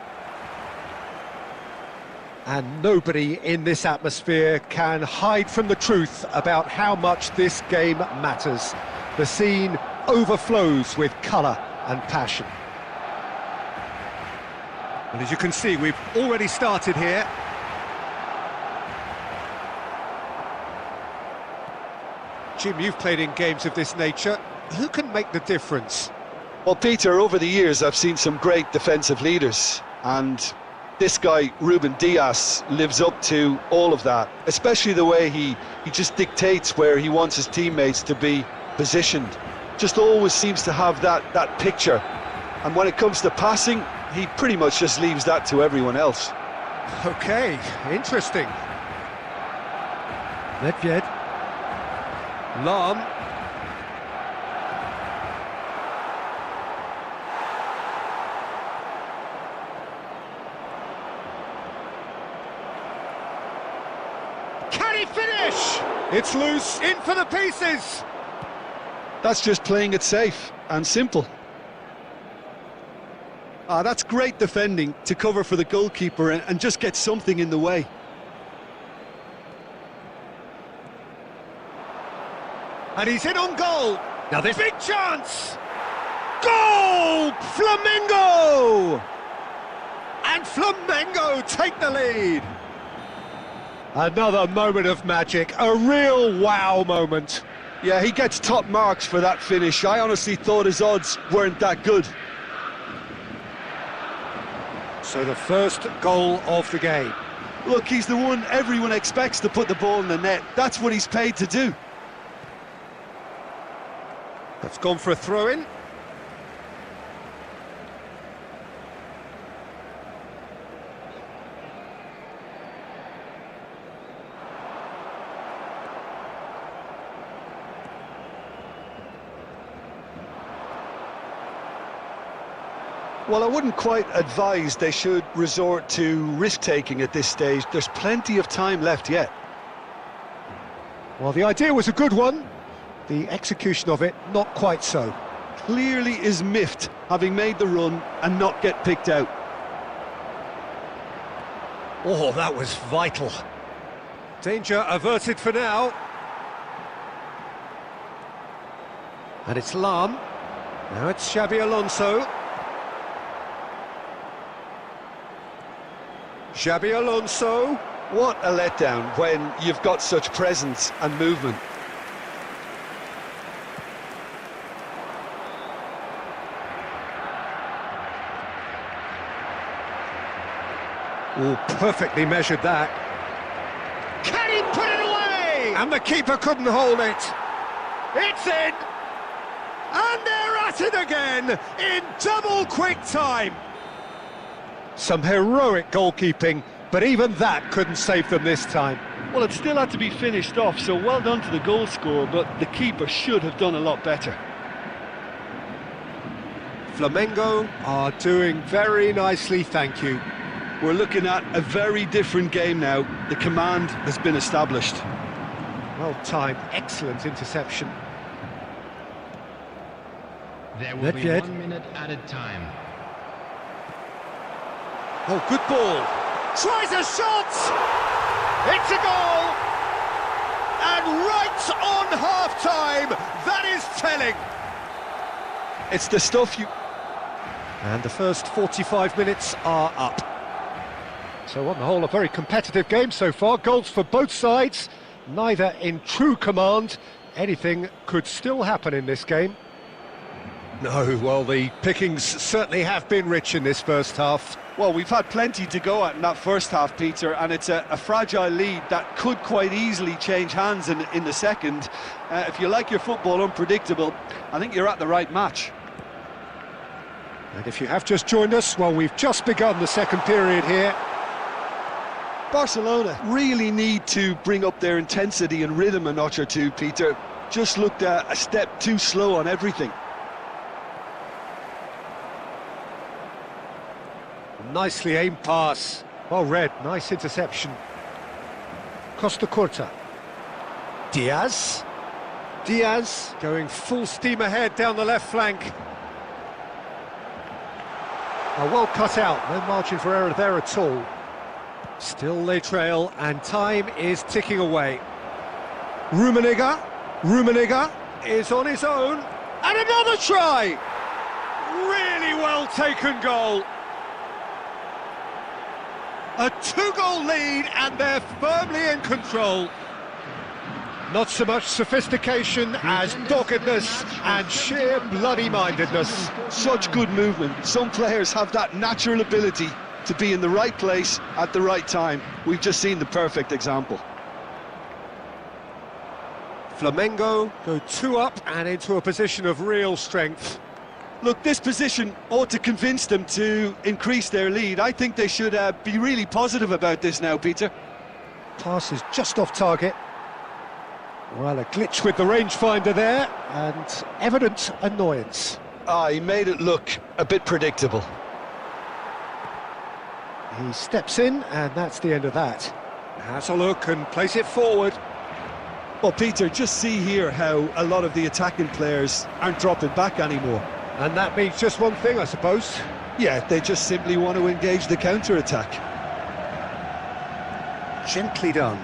And nobody in this atmosphere can hide from the truth about how much this game matters. The scene overflows with colour and passion. And as you can see, we've already started here. Jim, you've played in games of this nature. Who can make the difference? Well, Peter, over the years I've seen some great defensive leaders, and this guy, Ruben Dias, lives up to all of that, especially the way he just dictates where he wants his teammates to be positioned. Just always seems to have that picture. And when it comes to passing, he pretty much just leaves that to everyone else. Okay, interesting. Nedved. Lahm. Can he finish? It's loose, in for the pieces. That's just playing it safe and simple. That's great defending to cover for the goalkeeper and just get something in the way. And he's in on goal. Now this big chance. Goal! Flamengo! And Flamengo take the lead. Another moment of magic, a real wow moment. Yeah, he gets top marks for that finish. I honestly thought his odds weren't that good. So the first goal of the game. Look, he's the one everyone expects to put the ball in the net. That's what he's paid to do. That's gone for a throw-in. Well, I wouldn't quite advise they should resort to risk-taking at this stage. There's plenty of time left yet. Well, the idea was a good one. The execution of it, not quite so. Clearly is miffed, having made the run and not get picked out. Oh, that was vital. Danger averted for now. And it's Lahm. Now it's Xabi Alonso. Xabi Alonso. What a letdown when you've got such presence and movement. Oh, perfectly measured that. Can he put it away? And the keeper couldn't hold it. It's in. And they're at it again in double quick time. Some heroic goalkeeping, but even that couldn't save them this time. Well, it still had to be finished off, so well done to the goal scorer, but the keeper should have done a lot better. Flamengo are doing very nicely, thank you. We're looking at a very different game now. The command has been established. Well timed, excellent interception. There will be Nedved. 1 minute added time. Oh, good ball. Tries a shot! It's a goal! And right on half-time, that is telling. It's the stuff you... And the first 45 minutes are up. So on the whole, a very competitive game so far. Goals for both sides, neither in true command. Anything could still happen in this game. No, well, the pickings certainly have been rich in this first half. Well, we've had plenty to go at in that first half, Peter, and it's a fragile lead that could quite easily change hands in the second. If you like your football unpredictable, I think you're at the right match. And if you have just joined us, well, we've just begun the second period here. Barcelona really need to bring up their intensity and rhythm a notch or two, Peter. Just looked a step too slow on everything. Nicely aimed pass. Well read, nice interception. Costa Curta. Diaz. Diaz going full steam ahead down the left flank. Well cut out, no margin for error there at all. Still they trail and time is ticking away. Rummenigge. Rummenigge is on his own. And another try! Really well taken goal. A 2-goal lead and they're firmly in control. Not so much sophistication as doggedness and sheer bloody-mindedness. Such good movement. Some players have that natural ability to be in the right place at the right time. We've just seen the perfect example. Flamengo go 2 up and into a position of real strength. Look, this position ought to convince them to increase their lead. I think they should be really positive about this now, Peter. Pass is just off target. Well, a glitch with the rangefinder there, and evident annoyance. He made it look a bit predictable. He steps in, and that's the end of that. Has a look and plays it forward. Well, Peter, just see here how a lot of the attacking players aren't dropping back anymore. And that means just one thing, I suppose. Yeah, they just simply want to engage the counter-attack. Gently done.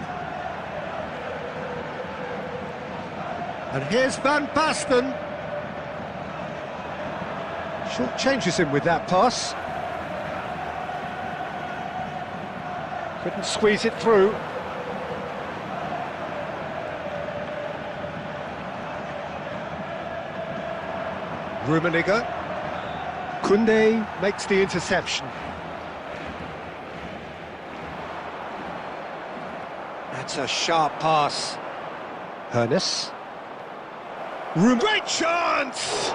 And here's Van Basten. Short changes him with that pass. Couldn't squeeze it through. Rummenigge. Koundé makes the interception. That's a sharp pass. Hernes. Great chance!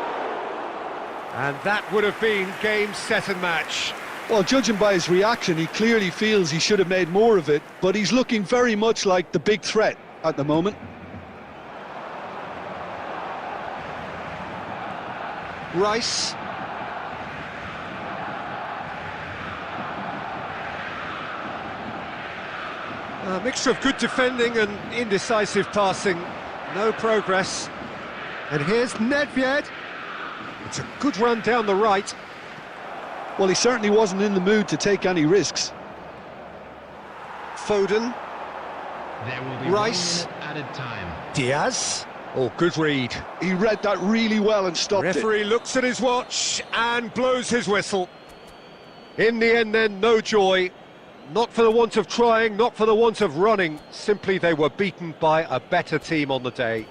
And that would have been game, set and match. Well, judging by his reaction, he clearly feels he should have made more of it, but he's looking very much like the big threat at the moment. Rice. A mixture of good defending and indecisive passing. No progress. And here's Nedved. It's a good run down the right. Well, he certainly wasn't in the mood to take any risks. Foden. There will be Rice. 1 minute added time. Diaz. Oh, good read. He read that really well and stopped it. Referee looks at his watch and blows his whistle. In the end then, no joy. Not for the want of trying, not for the want of running. Simply they were beaten by a better team on the day.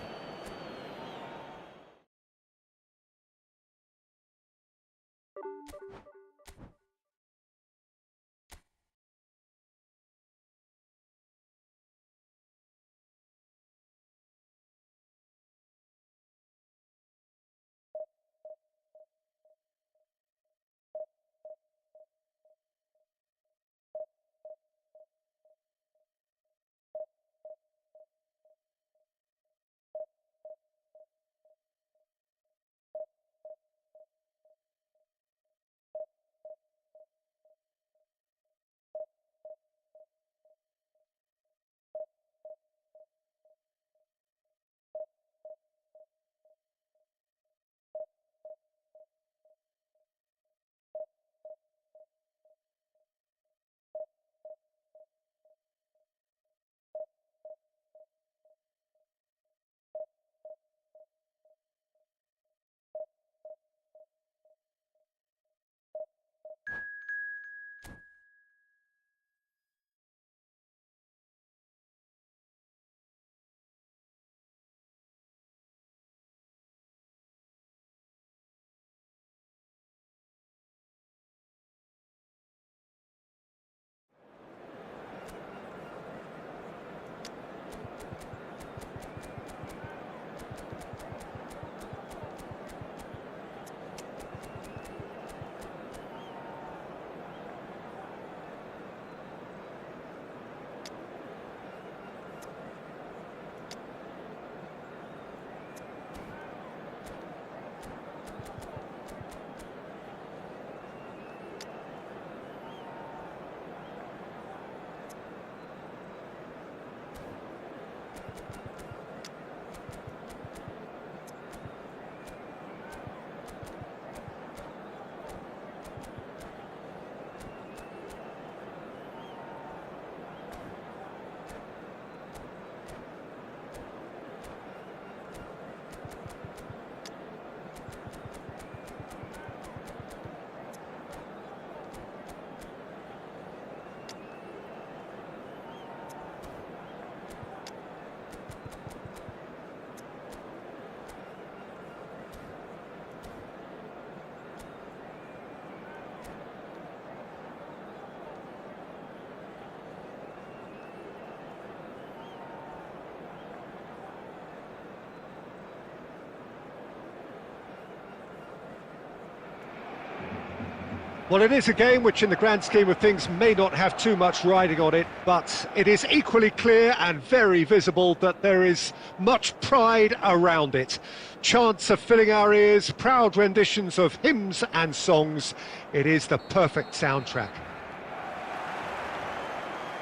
Well, it is a game which in the grand scheme of things may not have too much riding on it, but it is equally clear and very visible that there is much pride around it. Chants are filling our ears, proud renditions of hymns and songs. It is the perfect soundtrack.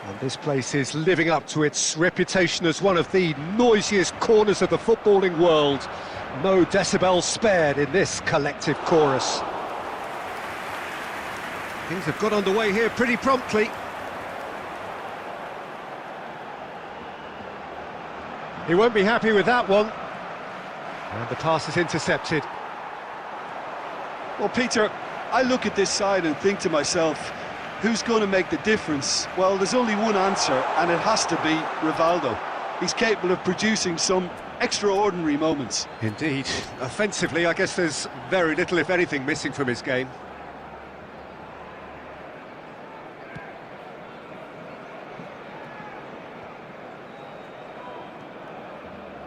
And this place is living up to its reputation as one of the noisiest corners of the footballing world. No decibels spared in this collective chorus. Things have got underway here pretty promptly. He won't be happy with that one. And the pass is intercepted. Well, Peter, I look at this side and think to myself, who's going to make the difference? Well, there's only one answer, and it has to be Rivaldo. He's capable of producing some extraordinary moments. Indeed. Offensively, I guess there's very little, if anything, missing from his game.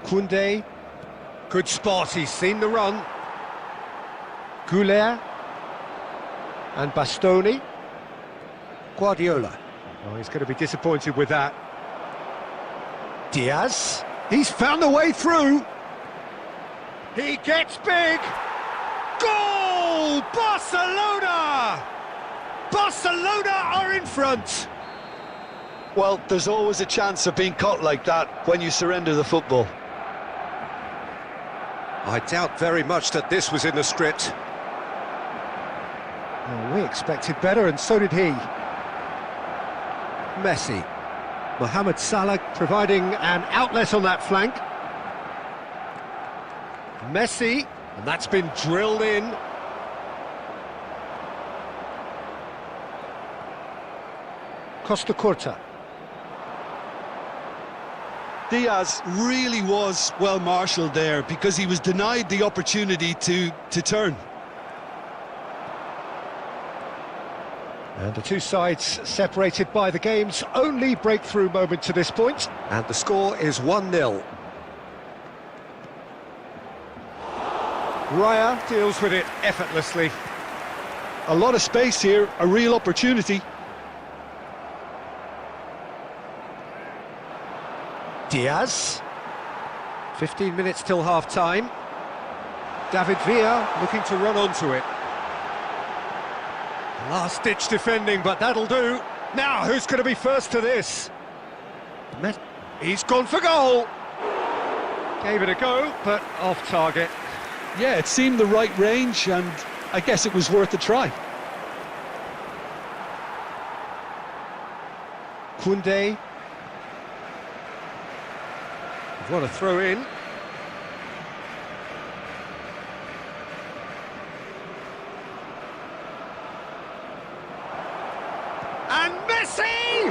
Koundé, good spot, he's seen the run. Goulet and Bastoni. Guardiola. Oh, he's going to be disappointed with that. Diaz, he's found the way through. He gets big. Goal! Barcelona! Barcelona are in front. Well, there's always a chance of being caught like that when you surrender the football. I doubt very much that this was in the script. Well, we expected better, and so did he. Messi. Mohamed Salah providing an outlet on that flank. Messi, and that's been drilled in. Costa Curta. Diaz really was well marshalled there because he was denied the opportunity to turn. And the two sides separated by the game's only breakthrough moment to this point. And the score is 1-0. Raya deals with it effortlessly. A lot of space here, a real opportunity. Diaz. 15 minutes till half-time. David Villa looking to run onto it. Last-ditch defending, but that'll do. Now, who's going to be first to this? He's gone for goal. Gave it a go, but off target. Yeah, it seemed the right range, and I guess it was worth a try. Koundé. What a throw in. And Messi!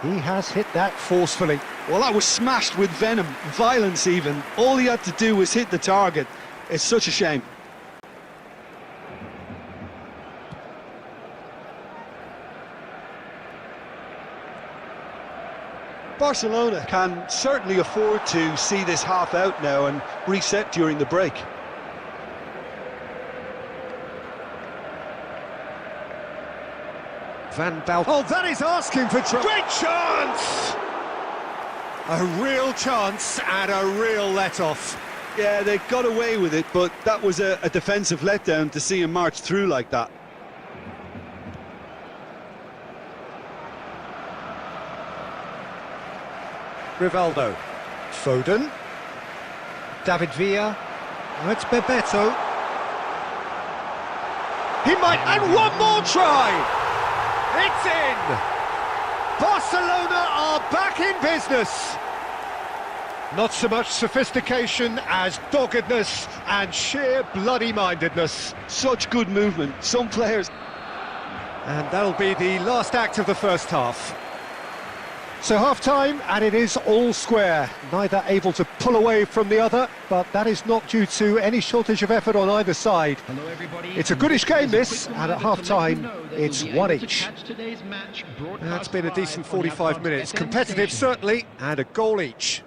He has hit that forcefully. Well, that was smashed with venom, violence even. All he had to do was hit the target. It's such a shame. Barcelona can certainly afford to see this half out now and reset during the break. Van Basten. Oh, that is asking for trouble. Great chance! A real chance and a real let-off. Yeah, they got away with it, but that was a defensive letdown to see him march through like that. Rivaldo. Foden. David Villa. Oh, it's Bebeto. He might, and one more try! It's in! Barcelona are back in business! Not so much sophistication as doggedness and sheer bloody-mindedness. Such good movement, some players. And that'll be the last act of the first half. So half-time, and it is all square. Neither able to pull away from the other, but that is not due to any shortage of effort on either side. Hello everybody. It's a goodish game, this, and at half-time, it's one each. That's been a decent 45 minutes. Competitive, certainly, and a goal each.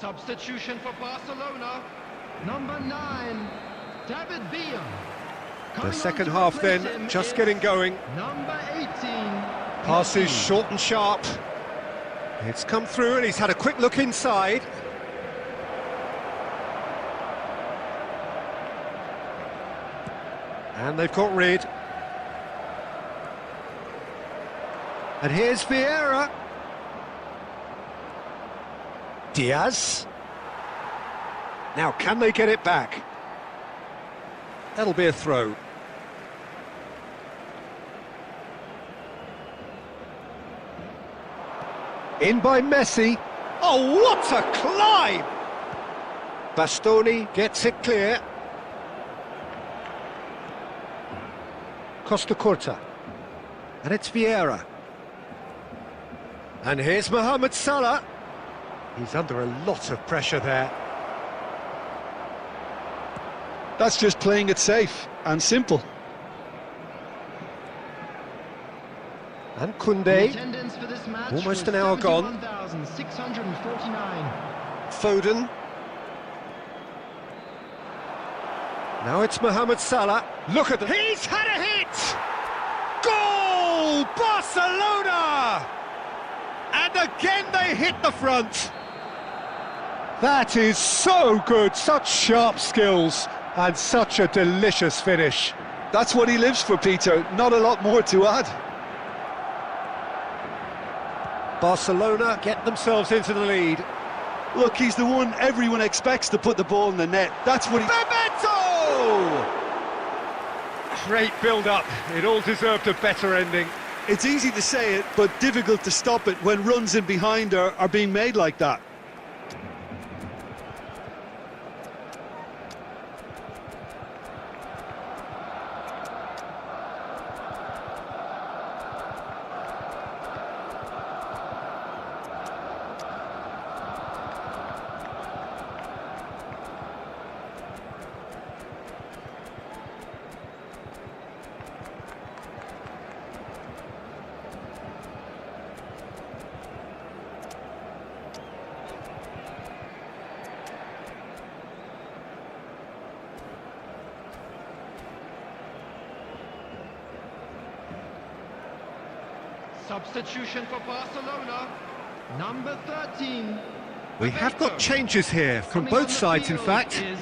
Substitution for Barcelona. Number 9, David Villa. The Coming second on to half replace then, him just is getting going. Number 18. Passes Messi. short and sharp. It's come through and he's had a quick look inside. And they've got rid. And here's Vieira. Diaz. Now, can they get it back? That'll be a throw. In by Messi. Oh, what a climb! Bastoni gets it clear. Costa Curta. And it's Vieira. And here's Mohamed Salah. He's under a lot of pressure there. That's just playing it safe and simple. And The Koundé. attendance for this match Almost was an hour gone. 71,649. Foden. Now it's Mohamed Salah. Look at the... He's had a hit! Goal! Barcelona! And again they hit the front. That is so good. Such sharp skills and such a delicious finish. That's what he lives for, Peter. Not a lot more to add. Barcelona get themselves into the lead. Look, he's the one everyone expects to put the ball in the net. That's what he... Bebeto! Great build-up. It all deserved a better ending. It's easy to say it, but difficult to stop it when runs in behind are being made like that. Substitution for Barcelona. Number 13. We have got Bebeto. changes here from Coming on both the sides, in field fact. is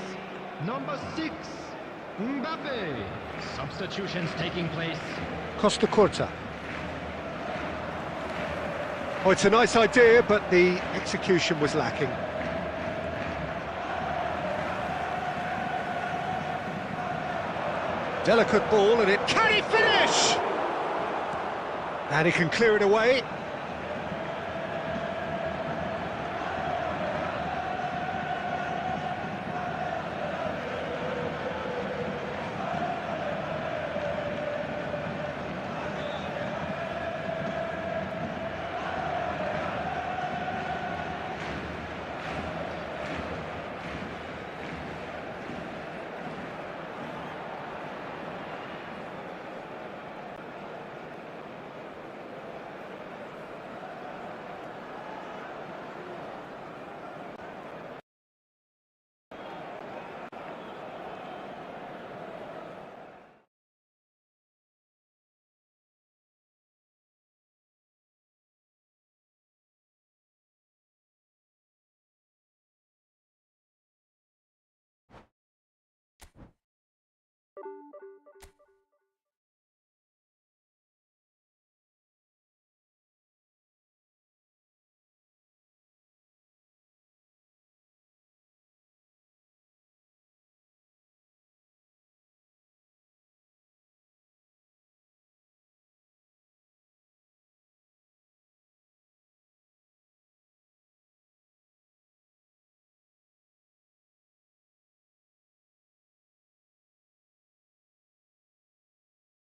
number 6, Minbappe. Substitutions taking place. Costa Curta. Oh, it's a nice idea, but the execution was lacking. Delicate ball, and it... Can he finish? And he can clear it away.